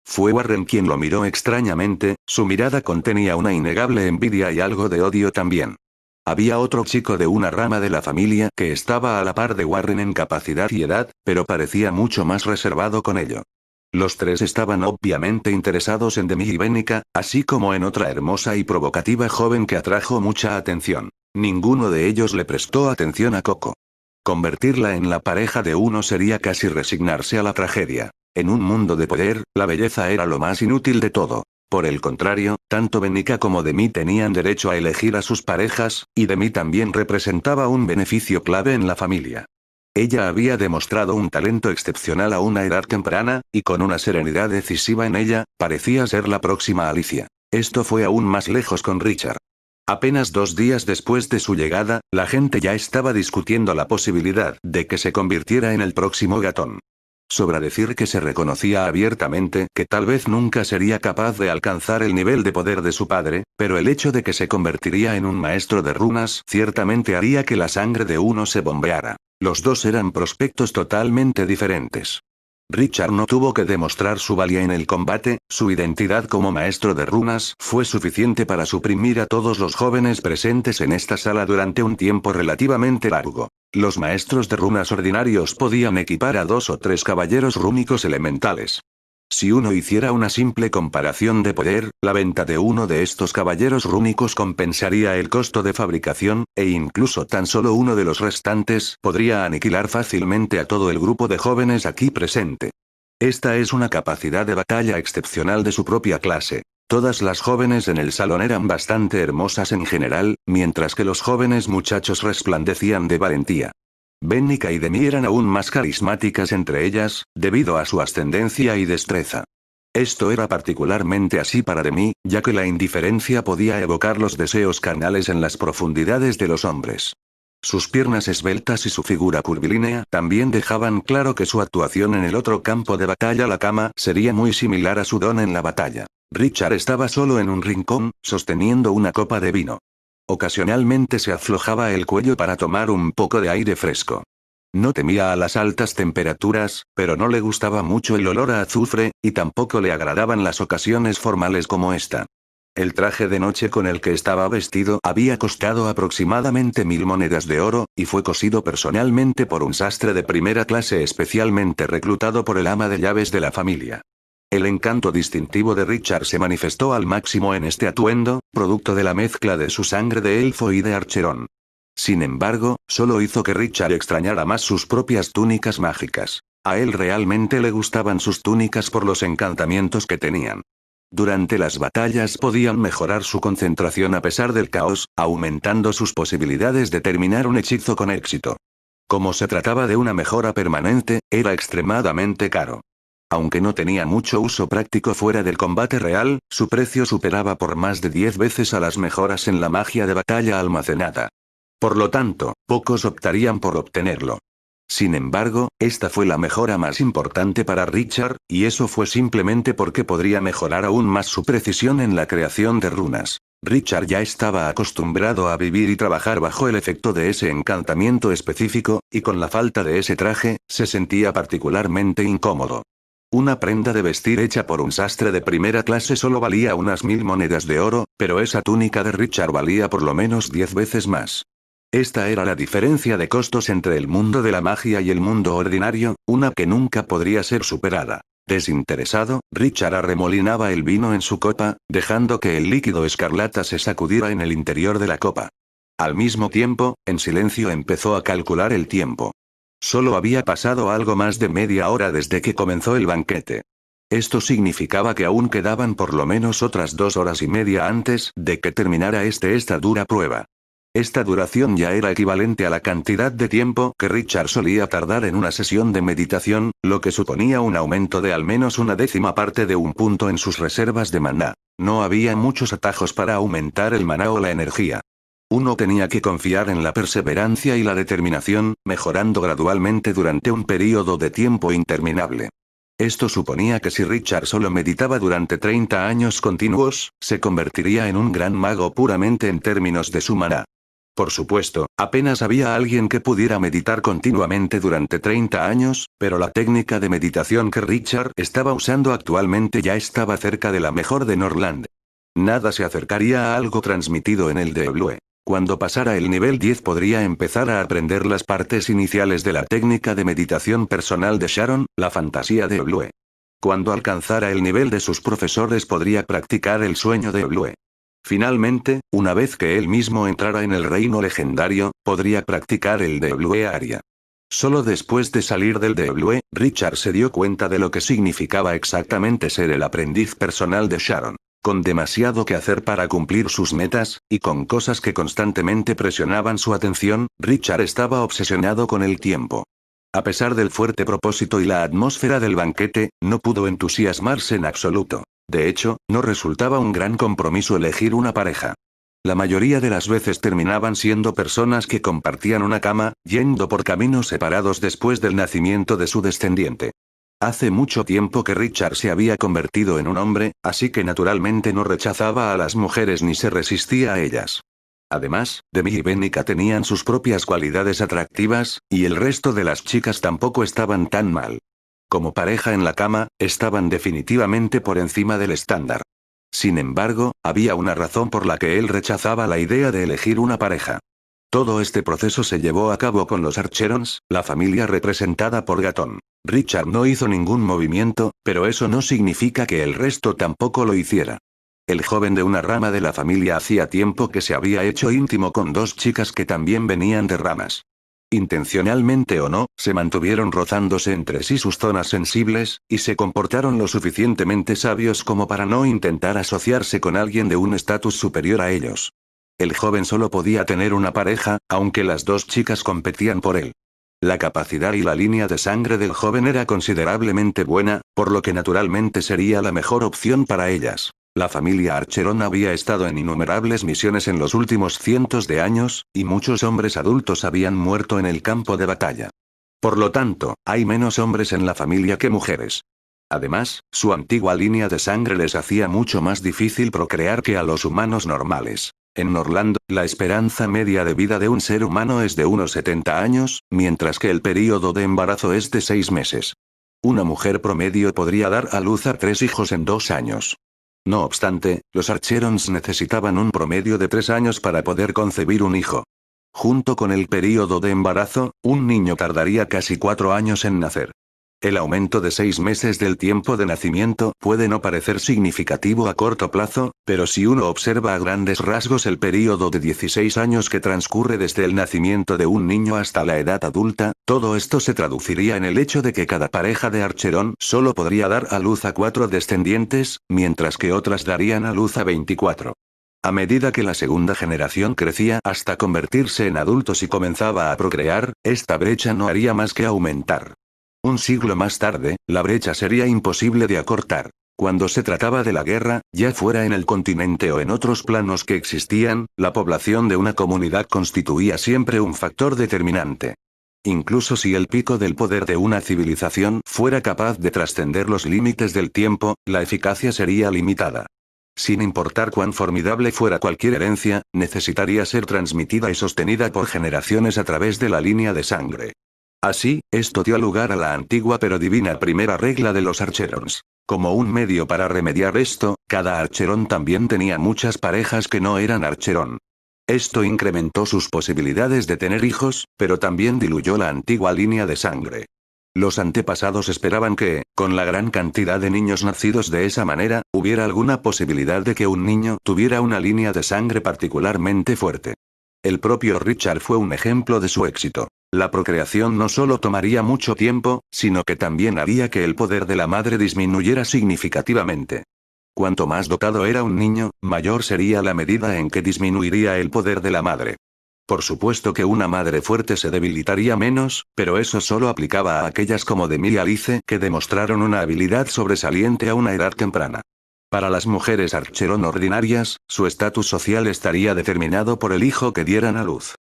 Fue Warren quien lo miró extrañamente, su mirada contenía una innegable envidia y algo de odio también. Había otro chico de una rama de la familia que estaba a la par de Warren en capacidad y edad, pero parecía mucho más reservado con ello. Los tres estaban obviamente interesados en Demi y Benica, así como en otra hermosa y provocativa joven que atrajo mucha atención. Ninguno de ellos le prestó atención a Coco. Convertirla en la pareja de uno sería casi resignarse a la tragedia. En un mundo de poder, la belleza era lo más inútil de todo. Por el contrario, tanto Benica como Demi tenían derecho a elegir a sus parejas, y Demi también representaba un beneficio clave en la familia. Ella había demostrado un talento excepcional a una edad temprana, y con una serenidad decisiva en ella, parecía ser la próxima Alicia. Esto fue aún más lejos con Richard. Apenas 2 días después de su llegada, la gente ya estaba discutiendo la posibilidad de que se convirtiera en el próximo Gatón. Sobra decir que se reconocía abiertamente que tal vez nunca sería capaz de alcanzar el nivel de poder de su padre, pero el hecho de que se convertiría en un maestro de runas ciertamente haría que la sangre de uno se bombeara. Los dos eran prospectos totalmente diferentes. Richard no tuvo que demostrar su valía en el combate, su identidad como maestro de runas fue suficiente para suprimir a todos los jóvenes presentes en esta sala durante un tiempo relativamente largo. Los maestros de runas ordinarios podían equipar a 2 o 3 caballeros rúnicos elementales. Si uno hiciera una simple comparación de poder, la venta de uno de estos caballeros rúnicos compensaría el costo de fabricación, e incluso tan solo uno de los restantes podría aniquilar fácilmente a todo el grupo de jóvenes aquí presente. Esta es una capacidad de batalla excepcional de su propia clase. Todas las jóvenes en el salón eran bastante hermosas en general, mientras que los jóvenes muchachos resplandecían de valentía. Bennica y Demi eran aún más carismáticas entre ellas, debido a su ascendencia y destreza. Esto era particularmente así para Demi, ya que la indiferencia podía evocar los deseos carnales en las profundidades de los hombres. Sus piernas esbeltas y su figura curvilínea también dejaban claro que su actuación en el otro campo de batalla, la cama, sería muy similar a su don en la batalla. Richard estaba solo en un rincón, sosteniendo una copa de vino. Ocasionalmente se aflojaba el cuello para tomar un poco de aire fresco. No temía a las altas temperaturas, pero no le gustaba mucho el olor a azufre, y tampoco le agradaban las ocasiones formales como esta. El traje de noche con el que estaba vestido había costado aproximadamente 1000 monedas de oro, y fue cosido personalmente por un sastre de primera clase especialmente reclutado por el ama de llaves de la familia. El encanto distintivo de Richard se manifestó al máximo en este atuendo, producto de la mezcla de su sangre de elfo y de archerón. Sin embargo, solo hizo que Richard extrañara más sus propias túnicas mágicas. A él realmente le gustaban sus túnicas por los encantamientos que tenían. Durante las batallas podían mejorar su concentración a pesar del caos, aumentando sus posibilidades de terminar un hechizo con éxito. Como se trataba de una mejora permanente, era extremadamente caro. Aunque no tenía mucho uso práctico fuera del combate real, su precio superaba por más de 10 veces a las mejoras en la magia de batalla almacenada. Por lo tanto, pocos optarían por obtenerlo. Sin embargo, esta fue la mejora más importante para Richard, y eso fue simplemente porque podría mejorar aún más su precisión en la creación de runas. Richard ya estaba acostumbrado a vivir y trabajar bajo el efecto de ese encantamiento específico, y con la falta de ese traje, se sentía particularmente incómodo. Una prenda de vestir hecha por un sastre de primera clase solo valía unas 1000 monedas de oro, pero esa túnica de Richard valía por lo menos 10 veces más. Esta era la diferencia de costos entre el mundo de la magia y el mundo ordinario, una que nunca podría ser superada. Desinteresado, Richard arremolinaba el vino en su copa, dejando que el líquido escarlata se sacudiera en el interior de la copa. Al mismo tiempo, en silencio empezó a calcular el tiempo. Solo había pasado algo más de media hora desde que comenzó el banquete. Esto significaba que aún quedaban por lo menos otras 2 horas y media antes de que terminara esta dura prueba. Esta duración ya era equivalente a la cantidad de tiempo que Richard solía tardar en una sesión de meditación, lo que suponía un aumento de al menos 1/10 parte de un punto en sus reservas de maná. No había muchos atajos para aumentar el maná o la energía. Uno tenía que confiar en la perseverancia y la determinación, mejorando gradualmente durante un período de tiempo interminable. Esto suponía que si Richard solo meditaba durante 30 años continuos, se convertiría en un gran mago puramente en términos de su maná. Por supuesto, apenas había alguien que pudiera meditar continuamente durante 30 años, pero la técnica de meditación que Richard estaba usando actualmente ya estaba cerca de la mejor de Norland. Nada se acercaría a algo transmitido en el DW. Cuando pasara el nivel 10 podría empezar a aprender las partes iniciales de la técnica de meditación personal de Sharon, la fantasía DW. Cuando alcanzara el nivel de sus profesores podría practicar el sueño DW. Finalmente, una vez que él mismo entrara en el reino legendario, podría practicar el DW Aria. Solo después de salir del DW, Richard se dio cuenta de lo que significaba exactamente ser el aprendiz personal de Sharon. Con demasiado que hacer para cumplir sus metas, y con cosas que constantemente presionaban su atención, Richard estaba obsesionado con el tiempo. A pesar del fuerte propósito y la atmósfera del banquete, no pudo entusiasmarse en absoluto. De hecho, no resultaba un gran compromiso elegir una pareja. La mayoría de las veces terminaban siendo personas que compartían una cama, yendo por caminos separados después del nacimiento de su descendiente. Hace mucho tiempo que Richard se había convertido en un hombre, así que naturalmente no rechazaba a las mujeres ni se resistía a ellas. Además, Demi y Benica tenían sus propias cualidades atractivas, y el resto de las chicas tampoco estaban tan mal. Como pareja en la cama, estaban definitivamente por encima del estándar. Sin embargo, había una razón por la que él rechazaba la idea de elegir una pareja. Todo este proceso se llevó a cabo con los Archerons, la familia representada por Gatón. Richard no hizo ningún movimiento, pero eso no significa que el resto tampoco lo hiciera. El joven de una rama de la familia hacía tiempo que se había hecho íntimo con dos chicas que también venían de ramas. Intencionalmente o no, se mantuvieron rozándose entre sí sus zonas sensibles, y se comportaron lo suficientemente sabios como para no intentar asociarse con alguien de un estatus superior a ellos. El joven solo podía tener una pareja, aunque las dos chicas competían por él. La capacidad y la línea de sangre del joven era considerablemente buena, por lo que naturalmente sería la mejor opción para ellas. La familia Archeron había estado en innumerables misiones en los últimos cientos de años, y muchos hombres adultos habían muerto en el campo de batalla. Por lo tanto, hay menos hombres en la familia que mujeres. Además, su antigua línea de sangre les hacía mucho más difícil procrear que a los humanos normales. En Orlando, la esperanza media de vida de un ser humano es de unos 70 años, mientras que el período de embarazo es de 6 meses. Una mujer promedio podría dar a luz a 3 hijos en 2 años. No obstante, los Archerons necesitaban un promedio de 3 años para poder concebir un hijo. Junto con el período de embarazo, un niño tardaría casi 4 años en nacer. El aumento de 6 meses del tiempo de nacimiento puede no parecer significativo a corto plazo, pero si uno observa a grandes rasgos el período de 16 años que transcurre desde el nacimiento de un niño hasta la edad adulta, todo esto se traduciría en el hecho de que cada pareja de Archeron solo podría dar a luz a 4 descendientes, mientras que otras darían a luz a 24. A medida que la segunda generación crecía hasta convertirse en adultos y comenzaba a procrear, esta brecha no haría más que aumentar. Un siglo más tarde, la brecha sería imposible de acortar. Cuando se trataba de la guerra, ya fuera en el continente o en otros planos que existían, la población de una comunidad constituía siempre un factor determinante. Incluso si el pico del poder de una civilización fuera capaz de trascender los límites del tiempo, la eficacia sería limitada. Sin importar cuán formidable fuera cualquier herencia, necesitaría ser transmitida y sostenida por generaciones a través de la línea de sangre. Así, esto dio lugar a la antigua pero divina primera regla de los Archerons. Como un medio para remediar esto, cada Archeron también tenía muchas parejas que no eran Archeron. Esto incrementó sus posibilidades de tener hijos, pero también diluyó la antigua línea de sangre. Los antepasados esperaban que, con la gran cantidad de niños nacidos de esa manera, hubiera alguna posibilidad de que un niño tuviera una línea de sangre particularmente fuerte. El propio Richard fue un ejemplo de su éxito. La procreación no solo tomaría mucho tiempo, sino que también haría que el poder de la madre disminuyera significativamente. Cuanto más dotado era un niño, mayor sería la medida en que disminuiría el poder de la madre. Por supuesto que una madre fuerte se debilitaría menos, pero eso solo aplicaba a aquellas como Demi y Alice que demostraron una habilidad sobresaliente a una edad temprana. Para las mujeres Archeron ordinarias, su estatus social estaría determinado por el hijo que dieran a luz.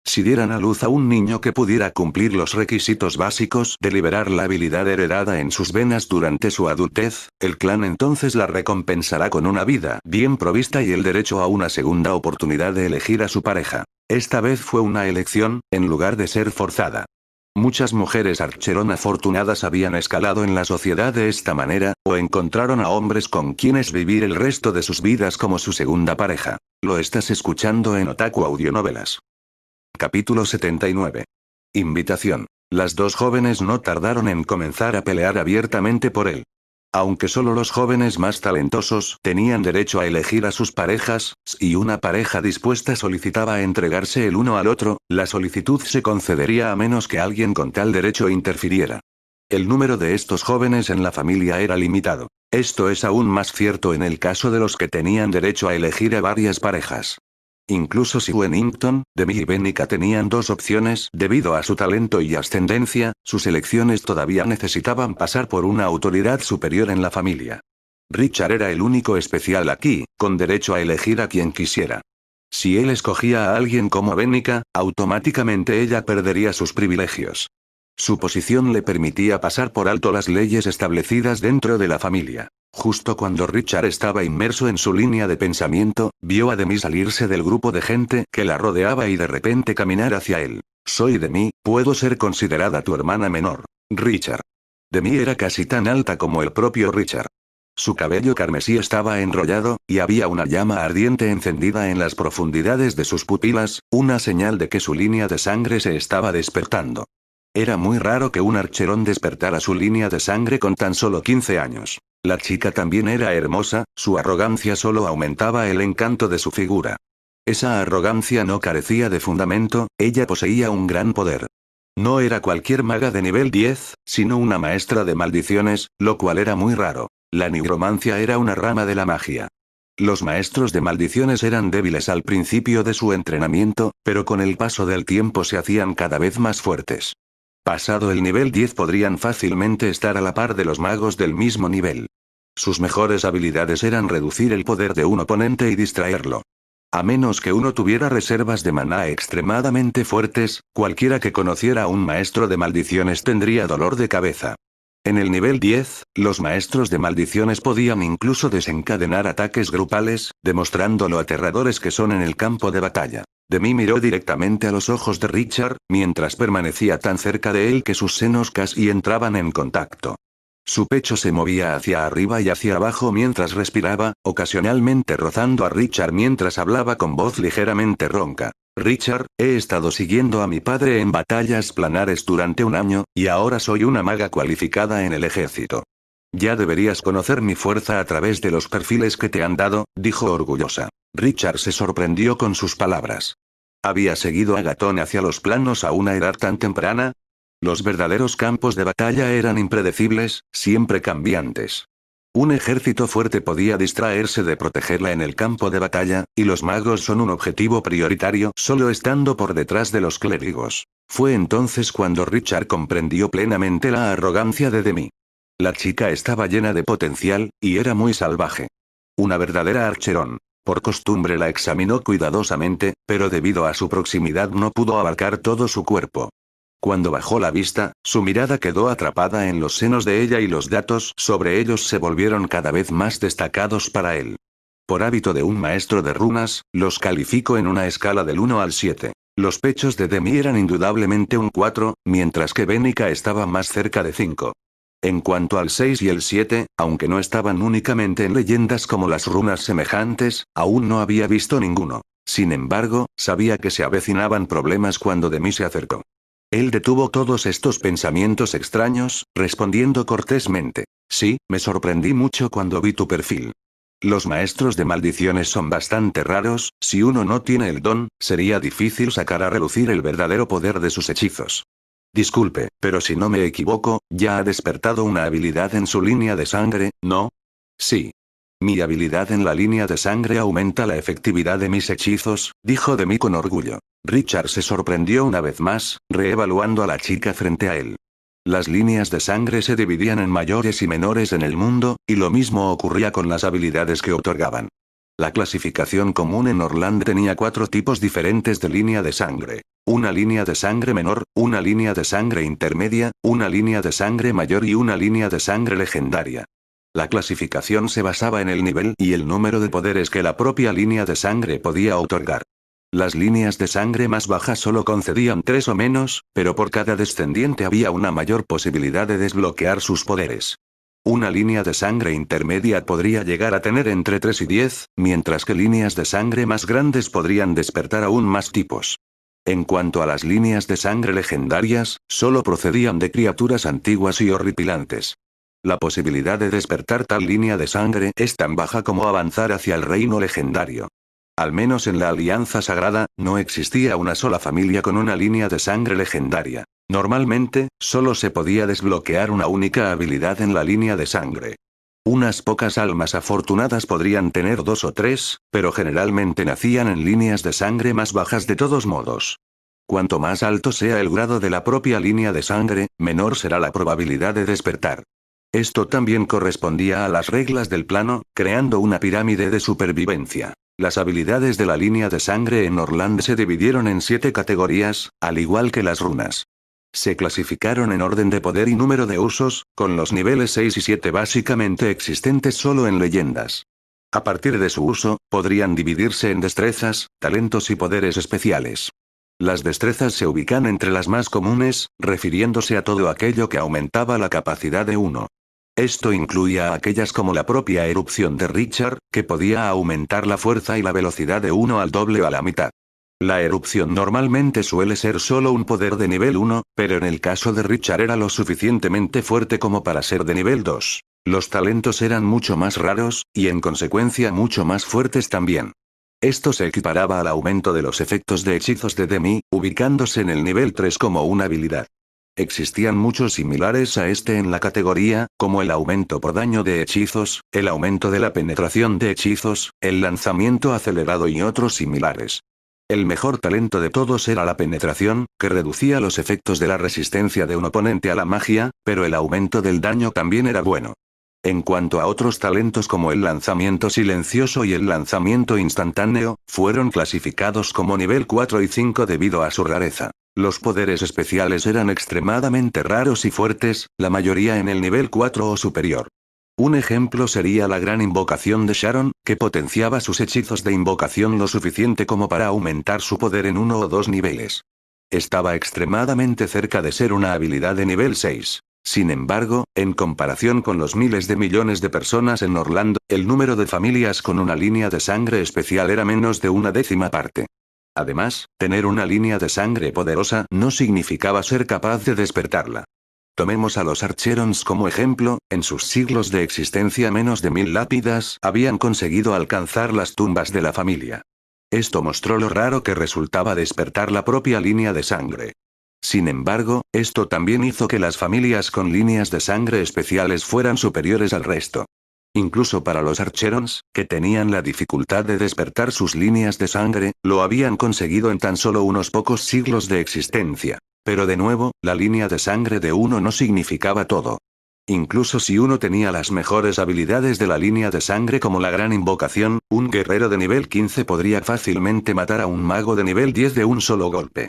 Si dieran a luz a un niño que pudiera cumplir los requisitos básicos de liberar la habilidad heredada en sus venas durante su adultez, el clan entonces la recompensará con una vida bien provista y el derecho a una segunda oportunidad de elegir a su pareja. Esta vez fue una elección, en lugar de ser forzada. Muchas mujeres Archeron afortunadas habían escalado en la sociedad de esta manera, o encontraron a hombres con quienes vivir el resto de sus vidas como su segunda pareja. Lo estás escuchando en Otaku Audionovelas. Capítulo 79. Invitación. Las dos jóvenes no tardaron en comenzar a pelear abiertamente por él. Aunque solo los jóvenes más talentosos tenían derecho a elegir a sus parejas, si una pareja dispuesta solicitaba entregarse el uno al otro, la solicitud se concedería a menos que alguien con tal derecho interfiriera. El número de estos jóvenes en la familia era limitado. Esto es aún más cierto en el caso de los que tenían derecho a elegir a varias parejas. Incluso si Wennington, Demi y Benica tenían dos opciones debido a su talento y ascendencia, sus elecciones todavía necesitaban pasar por una autoridad superior en la familia. Richard era el único especial aquí, con derecho a elegir a quien quisiera. Si él escogía a alguien como Benica, automáticamente ella perdería sus privilegios. Su posición le permitía pasar por alto las leyes establecidas dentro de la familia. Justo cuando Richard estaba inmerso en su línea de pensamiento, vio a Demi salirse del grupo de gente que la rodeaba y de repente caminar hacia él. Soy Demi, puedo ser considerada tu hermana menor. Richard. Demi era casi tan alta como el propio Richard. Su cabello carmesí estaba enrollado, y había una llama ardiente encendida en las profundidades de sus pupilas, una señal de que su línea de sangre se estaba despertando. Era muy raro que un archerón despertara su línea de sangre con tan solo 15 años. La chica también era hermosa, su arrogancia solo aumentaba el encanto de su figura. Esa arrogancia no carecía de fundamento, ella poseía un gran poder. No era cualquier maga de nivel 10, sino una maestra de maldiciones, lo cual era muy raro. La nigromancia era una rama de la magia. Los maestros de maldiciones eran débiles al principio de su entrenamiento, pero con el paso del tiempo se hacían cada vez más fuertes. Pasado el nivel 10 podrían fácilmente estar a la par de los magos del mismo nivel. Sus mejores habilidades eran reducir el poder de un oponente y distraerlo. A menos que uno tuviera reservas de maná extremadamente fuertes, cualquiera que conociera a un maestro de maldiciones tendría dolor de cabeza. En el nivel 10, los maestros de maldiciones podían incluso desencadenar ataques grupales, demostrando lo aterradores que son en el campo de batalla. Demi miró directamente a los ojos de Richard, mientras permanecía tan cerca de él que sus senos casi entraban en contacto. Su pecho se movía hacia arriba y hacia abajo mientras respiraba, ocasionalmente rozando a Richard mientras hablaba con voz ligeramente ronca. Richard, he estado siguiendo a mi padre en batallas planares durante un año, y ahora soy una maga cualificada en el ejército. Ya deberías conocer mi fuerza a través de los perfiles que te han dado, dijo orgullosa. Richard se sorprendió con sus palabras. ¿Había seguido a Gatón hacia los planos a una edad tan temprana? Los verdaderos campos de batalla eran impredecibles, siempre cambiantes. Un ejército fuerte podía distraerse de protegerla en el campo de batalla, y los magos son un objetivo prioritario solo estando por detrás de los clérigos. Fue entonces cuando Richard comprendió plenamente la arrogancia de Demi. La chica estaba llena de potencial, y era muy salvaje. Una verdadera archerón. Por costumbre la examinó cuidadosamente, pero debido a su proximidad no pudo abarcar todo su cuerpo. Cuando bajó la vista, su mirada quedó atrapada en los senos de ella y los datos sobre ellos se volvieron cada vez más destacados para él. Por hábito de un maestro de runas, los calificó en una escala del 1 al 7. Los pechos de Demi eran indudablemente un 4, mientras que Benica estaba más cerca de 5. En cuanto al 6 y el 7, aunque no estaban únicamente en leyendas como las runas semejantes, aún no había visto ninguno. Sin embargo, sabía que se avecinaban problemas cuando Demi se acercó. Él detuvo todos estos pensamientos extraños, respondiendo cortésmente. Sí, me sorprendí mucho cuando vi tu perfil. Los maestros de maldiciones son bastante raros, si uno no tiene el don, sería difícil sacar a relucir el verdadero poder de sus hechizos. Disculpe, pero si no me equivoco, ya ha despertado una habilidad en su línea de sangre, ¿no? Sí. Mi habilidad en la línea de sangre aumenta la efectividad de mis hechizos, dijo Demi con orgullo. Richard se sorprendió una vez más, reevaluando a la chica frente a él. Las líneas de sangre se dividían en mayores y menores en el mundo, y lo mismo ocurría con las habilidades que otorgaban. La clasificación común en Orland tenía 4 tipos diferentes de línea de sangre. Una línea de sangre menor, una línea de sangre intermedia, una línea de sangre mayor y una línea de sangre legendaria. La clasificación se basaba en el nivel y el número de poderes que la propia línea de sangre podía otorgar. Las líneas de sangre más bajas solo concedían 3 o menos, pero por cada descendiente había una mayor posibilidad de desbloquear sus poderes. Una línea de sangre intermedia podría llegar a tener entre 3 y 10, mientras que líneas de sangre más grandes podrían despertar aún más tipos. En cuanto a las líneas de sangre legendarias, solo procedían de criaturas antiguas y horripilantes. La posibilidad de despertar tal línea de sangre es tan baja como avanzar hacia el reino legendario. Al menos en la Alianza Sagrada, no existía una sola familia con una línea de sangre legendaria. Normalmente, solo se podía desbloquear una única habilidad en la línea de sangre. Unas pocas almas afortunadas podrían tener 2 o 3, pero generalmente nacían en líneas de sangre más bajas de todos modos. Cuanto más alto sea el grado de la propia línea de sangre, menor será la probabilidad de despertar. Esto también correspondía a las reglas del plano, creando una pirámide de supervivencia. Las habilidades de la línea de sangre en Orland se dividieron en 7 categorías, al igual que las runas. Se clasificaron en orden de poder y número de usos, con los niveles 6 y 7 básicamente existentes solo en leyendas. A partir de su uso, podrían dividirse en destrezas, talentos y poderes especiales. Las destrezas se ubican entre las más comunes, refiriéndose a todo aquello que aumentaba la capacidad de uno. Esto incluía a aquellas como la propia erupción de Richard, que podía aumentar la fuerza y la velocidad de uno al doble o a la mitad. La erupción normalmente suele ser solo un poder de nivel 1, pero en el caso de Richard era lo suficientemente fuerte como para ser de nivel 2. Los talentos eran mucho más raros, y en consecuencia mucho más fuertes también. Esto se equiparaba al aumento de los efectos de hechizos de Demi, ubicándose en el nivel 3 como una habilidad. Existían muchos similares a este en la categoría, como el aumento por daño de hechizos, el aumento de la penetración de hechizos, el lanzamiento acelerado y otros similares. El mejor talento de todos era la penetración, que reducía los efectos de la resistencia de un oponente a la magia, pero el aumento del daño también era bueno. En cuanto a otros talentos como el lanzamiento silencioso y el lanzamiento instantáneo, fueron clasificados como nivel 4 y 5 debido a su rareza. Los poderes especiales eran extremadamente raros y fuertes, la mayoría en el nivel 4 o superior. Un ejemplo sería la gran invocación de Sharon, que potenciaba sus hechizos de invocación lo suficiente como para aumentar su poder en 1 o 2 niveles. Estaba extremadamente cerca de ser una habilidad de nivel 6. Sin embargo, en comparación con los miles de millones de personas en Orlando, el número de familias con una línea de sangre especial era menos de una décima parte. Además, tener una línea de sangre poderosa no significaba ser capaz de despertarla. Tomemos a los Archerons como ejemplo, en sus siglos de existencia menos de 1000 lápidas habían conseguido alcanzar las tumbas de la familia. Esto mostró lo raro que resultaba despertar la propia línea de sangre. Sin embargo, esto también hizo que las familias con líneas de sangre especiales fueran superiores al resto. Incluso para los Archerons, que tenían la dificultad de despertar sus líneas de sangre, lo habían conseguido en tan solo unos pocos siglos de existencia. Pero de nuevo, la línea de sangre de uno no significaba todo. Incluso si uno tenía las mejores habilidades de la línea de sangre como la gran invocación, un guerrero de nivel 15 podría fácilmente matar a un mago de nivel 10 de un solo golpe.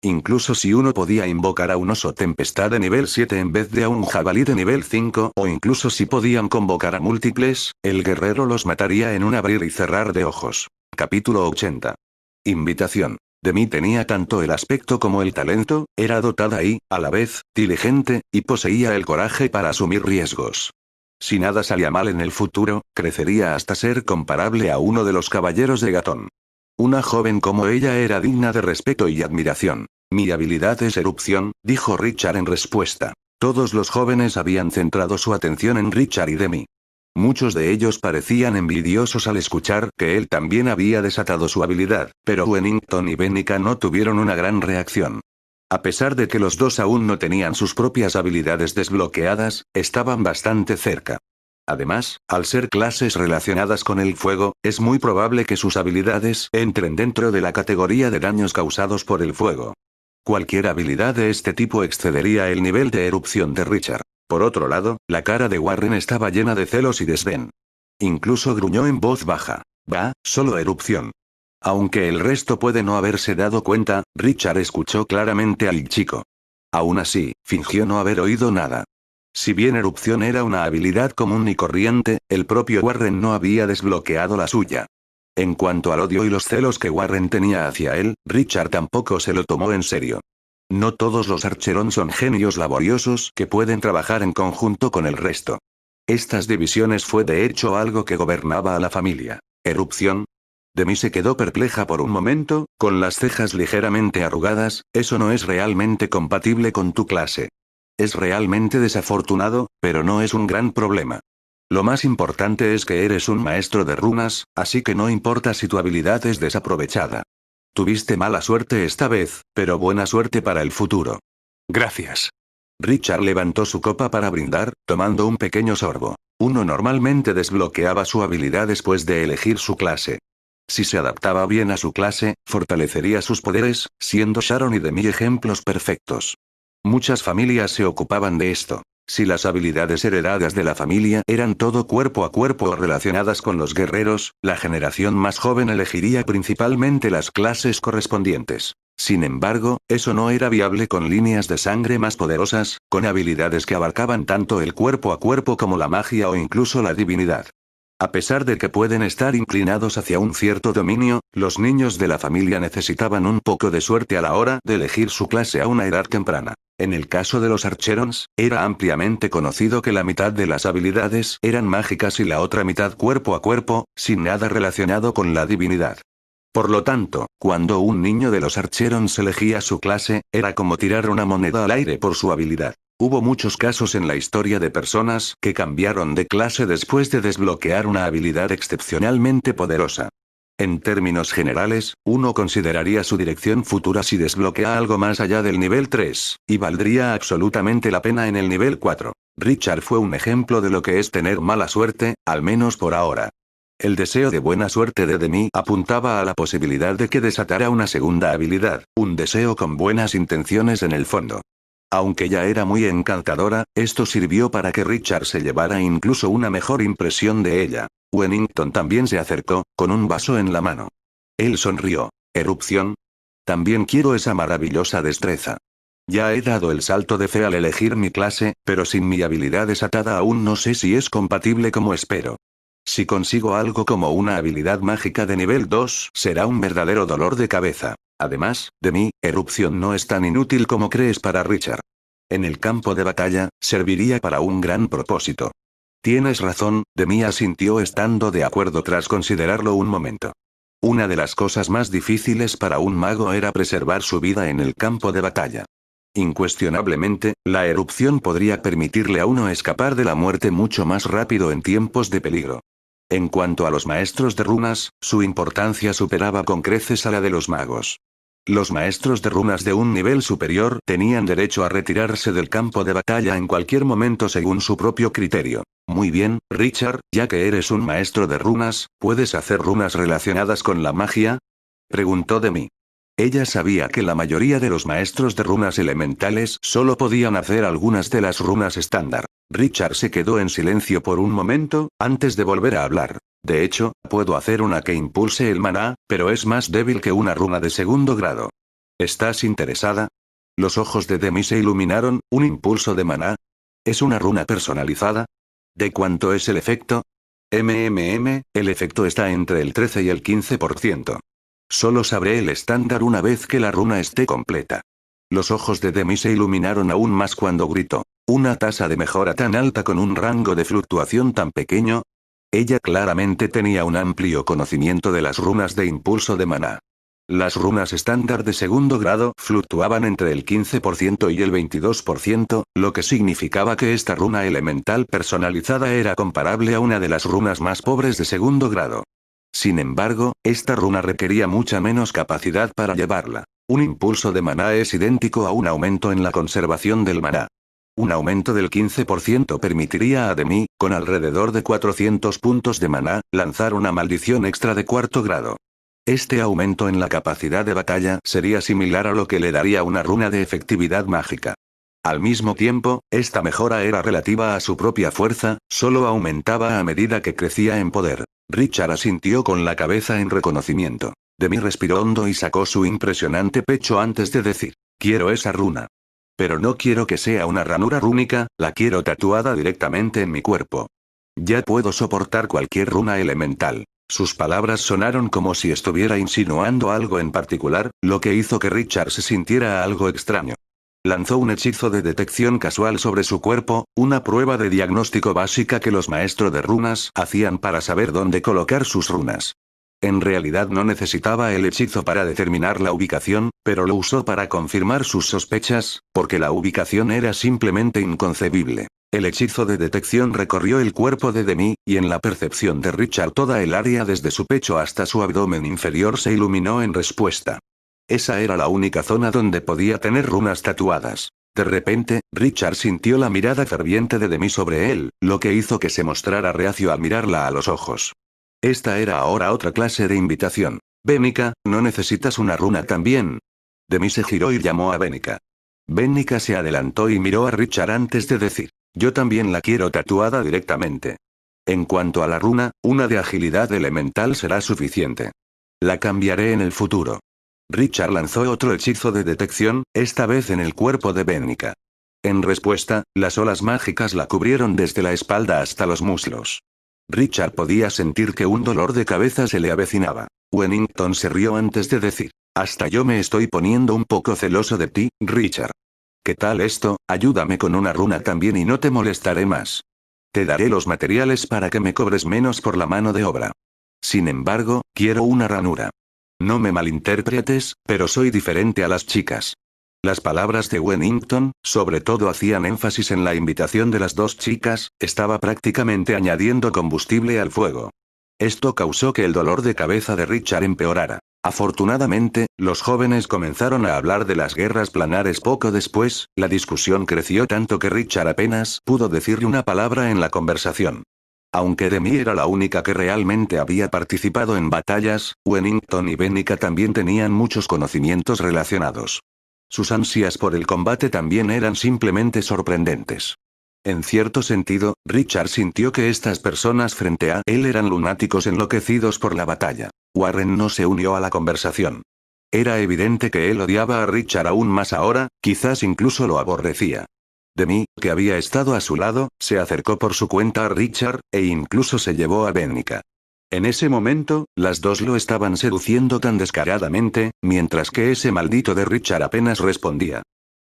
Incluso si uno podía invocar a un oso tempestad de nivel 7 en vez de a un jabalí de nivel 5, o incluso si podían convocar a múltiples, el guerrero los mataría en un abrir y cerrar de ojos. Capítulo 80. Invitación. Demi tenía tanto el aspecto como el talento, era dotada y, a la vez, diligente, y poseía el coraje para asumir riesgos. Si nada salía mal en el futuro, crecería hasta ser comparable a uno de los caballeros de Gatón. Una joven como ella era digna de respeto y admiración. Mi habilidad es erupción, dijo Richard en respuesta. Todos los jóvenes habían centrado su atención en Richard y Demi. Muchos de ellos parecían envidiosos al escuchar que él también había desatado su habilidad, pero Wennington y Benica no tuvieron una gran reacción. A pesar de que los dos aún no tenían sus propias habilidades desbloqueadas, estaban bastante cerca. Además, al ser clases relacionadas con el fuego, es muy probable que sus habilidades entren dentro de la categoría de daños causados por el fuego. Cualquier habilidad de este tipo excedería el nivel de erupción de Richard. Por otro lado, la cara de Warren estaba llena de celos y desdén. Incluso gruñó en voz baja. «Va, solo erupción». Aunque el resto puede no haberse dado cuenta, Richard escuchó claramente al chico. Aún así, fingió no haber oído nada. Si bien erupción era una habilidad común y corriente, el propio Warren no había desbloqueado la suya. En cuanto al odio y los celos que Warren tenía hacia él, Richard tampoco se lo tomó en serio. No todos los Archerons son genios laboriosos que pueden trabajar en conjunto con el resto. Estas divisiones fue de hecho algo que gobernaba a la familia. ¿Erupción? Demi se quedó perpleja por un momento, con las cejas ligeramente arrugadas. Eso no es realmente compatible con tu clase. Es realmente desafortunado, pero no es un gran problema. Lo más importante es que eres un maestro de runas, así que no importa si tu habilidad es desaprovechada. Tuviste mala suerte esta vez, pero buena suerte para el futuro. Gracias. Richard levantó su copa para brindar, tomando un pequeño sorbo. Uno normalmente desbloqueaba su habilidad después de elegir su clase. Si se adaptaba bien a su clase, fortalecería sus poderes, siendo Sharon y Demi ejemplos perfectos. Muchas familias se ocupaban de esto. Si las habilidades heredadas de la familia eran todo cuerpo a cuerpo o relacionadas con los guerreros, la generación más joven elegiría principalmente las clases correspondientes. Sin embargo, eso no era viable con líneas de sangre más poderosas, con habilidades que abarcaban tanto el cuerpo a cuerpo como la magia o incluso la divinidad. A pesar de que pueden estar inclinados hacia un cierto dominio, los niños de la familia necesitaban un poco de suerte a la hora de elegir su clase a una edad temprana. En el caso de los Archerons, era ampliamente conocido que la mitad de las habilidades eran mágicas y la otra mitad cuerpo a cuerpo, sin nada relacionado con la divinidad. Por lo tanto, cuando un niño de los Archerons elegía su clase, era como tirar una moneda al aire por su habilidad. Hubo muchos casos en la historia de personas que cambiaron de clase después de desbloquear una habilidad excepcionalmente poderosa. En términos generales, uno consideraría su dirección futura si desbloquea algo más allá del nivel 3, y valdría absolutamente la pena en el nivel 4. Richard fue un ejemplo de lo que es tener mala suerte, al menos por ahora. El deseo de buena suerte de Demi apuntaba a la posibilidad de que desatara una segunda habilidad, un deseo con buenas intenciones en el fondo. Aunque ya era muy encantadora, esto sirvió para que Richard se llevara incluso una mejor impresión de ella. Wennington también se acercó, con un vaso en la mano. Él sonrió. ¿Erupción? También quiero esa maravillosa destreza. Ya he dado el salto de fe al elegir mi clase, pero sin mi habilidad desatada aún no sé si es compatible como espero. Si consigo algo como una habilidad mágica de nivel 2, será un verdadero dolor de cabeza. Además, de mí, erupción no es tan inútil como crees para Richard. En el campo de batalla, serviría para un gran propósito. Tienes razón, Demi asintió estando de acuerdo tras considerarlo un momento. Una de las cosas más difíciles para un mago era preservar su vida en el campo de batalla. Incuestionablemente, la erupción podría permitirle a uno escapar de la muerte mucho más rápido en tiempos de peligro. En cuanto a los maestros de runas, su importancia superaba con creces a la de los magos. Los maestros de runas de un nivel superior tenían derecho a retirarse del campo de batalla en cualquier momento según su propio criterio. Muy bien, Richard, ya que eres un maestro de runas, ¿puedes hacer runas relacionadas con la magia? Preguntó Demi. Ella sabía que la mayoría de los maestros de runas elementales solo podían hacer algunas de las runas estándar. Richard se quedó en silencio por un momento, antes de volver a hablar. De hecho, puedo hacer una que impulse el maná, pero es más débil que una runa de segundo grado. ¿Estás interesada? Los ojos de Demi se iluminaron. ¿Un impulso de maná? ¿Es una runa personalizada? ¿De cuánto es el efecto? El efecto está entre el 13 y el 15%. Solo sabré el estándar una vez que la runa esté completa. Los ojos de Demi se iluminaron aún más cuando gritó. ¿Una tasa de mejora tan alta con un rango de fluctuación tan pequeño? Ella claramente tenía un amplio conocimiento de las runas de impulso de maná. Las runas estándar de segundo grado fluctuaban entre el 15% y el 22%, lo que significaba que esta runa elemental personalizada era comparable a una de las runas más pobres de segundo grado. Sin embargo, esta runa requería mucha menos capacidad para llevarla. Un impulso de maná es idéntico a un aumento en la conservación del maná. Un aumento del 15% permitiría a Demi, con alrededor de 400 puntos de maná, lanzar una maldición extra de cuarto grado. Este aumento en la capacidad de batalla sería similar a lo que le daría una runa de efectividad mágica. Al mismo tiempo, esta mejora era relativa a su propia fuerza, solo aumentaba a medida que crecía en poder. Richard asintió con la cabeza en reconocimiento. Demi respiró hondo y sacó su impresionante pecho antes de decir, quiero esa runa. Pero no quiero que sea una ranura rúnica, la quiero tatuada directamente en mi cuerpo. Ya puedo soportar cualquier runa elemental. Sus palabras sonaron como si estuviera insinuando algo en particular, lo que hizo que Richard se sintiera algo extraño. Lanzó un hechizo de detección casual sobre su cuerpo, una prueba de diagnóstico básica que los maestros de runas hacían para saber dónde colocar sus runas. En realidad no necesitaba el hechizo para determinar la ubicación, pero lo usó para confirmar sus sospechas, porque la ubicación era simplemente inconcebible. El hechizo de detección recorrió el cuerpo de Demi, y en la percepción de Richard toda el área desde su pecho hasta su abdomen inferior se iluminó en respuesta. Esa era la única zona donde podía tener runas tatuadas. De repente, Richard sintió la mirada ferviente de Demi sobre él, lo que hizo que se mostrara reacio al mirarla a los ojos. Esta era ahora otra clase de invitación. Benica, ¿no necesitas una runa también? Demi se giró y llamó a Benica. Benica se adelantó y miró a Richard antes de decir, yo también la quiero tatuada directamente. En cuanto a la runa, una de agilidad elemental será suficiente. La cambiaré en el futuro. Richard lanzó otro hechizo de detección, esta vez en el cuerpo de Benica. En respuesta, las olas mágicas la cubrieron desde la espalda hasta los muslos. Richard podía sentir que un dolor de cabeza se le avecinaba. Wennington se rió antes de decir: hasta yo me estoy poniendo un poco celoso de ti, Richard. ¿Qué tal esto? Ayúdame con una runa también y no te molestaré más. Te daré los materiales para que me cobres menos por la mano de obra. Sin embargo, quiero una ranura. No me malinterpretes, pero soy diferente a las chicas. Las palabras de Wennington, sobre todo hacían énfasis en la invitación de las dos chicas, estaba prácticamente añadiendo combustible al fuego. Esto causó que el dolor de cabeza de Richard empeorara. Afortunadamente, los jóvenes comenzaron a hablar de las guerras planares poco después, la discusión creció tanto que Richard apenas pudo decirle una palabra en la conversación. Aunque Demi era la única que realmente había participado en batallas, Wennington y Benica también tenían muchos conocimientos relacionados. Sus ansias por el combate también eran simplemente sorprendentes. En cierto sentido, Richard sintió que estas personas frente a él eran lunáticos enloquecidos por la batalla. Warren no se unió a la conversación. Era evidente que él odiaba a Richard aún más ahora, quizás incluso lo aborrecía. Demi, que había estado a su lado, se acercó por su cuenta a Richard, e incluso se llevó a Benica. En ese momento, las dos lo estaban seduciendo tan descaradamente, mientras que ese maldito de Richard apenas respondía.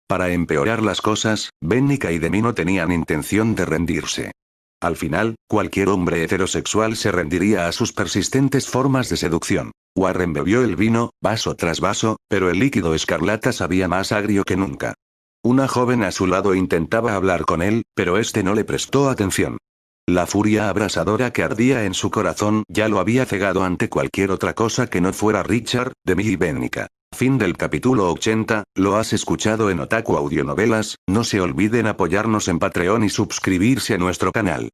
Para empeorar las cosas, Benica y Demi no tenían intención de rendirse. Al final, cualquier hombre heterosexual se rendiría a sus persistentes formas de seducción. Warren bebió el vino, vaso tras vaso, pero el líquido escarlata sabía más agrio que nunca. Una joven a su lado intentaba hablar con él, pero este no le prestó atención. La furia abrasadora que ardía en su corazón ya lo había cegado ante cualquier otra cosa que no fuera Richard, Demi y Benica. Fin del capítulo 80, lo has escuchado en Otaku Audionovelas, no se olviden apoyarnos en Patreon y suscribirse a nuestro canal.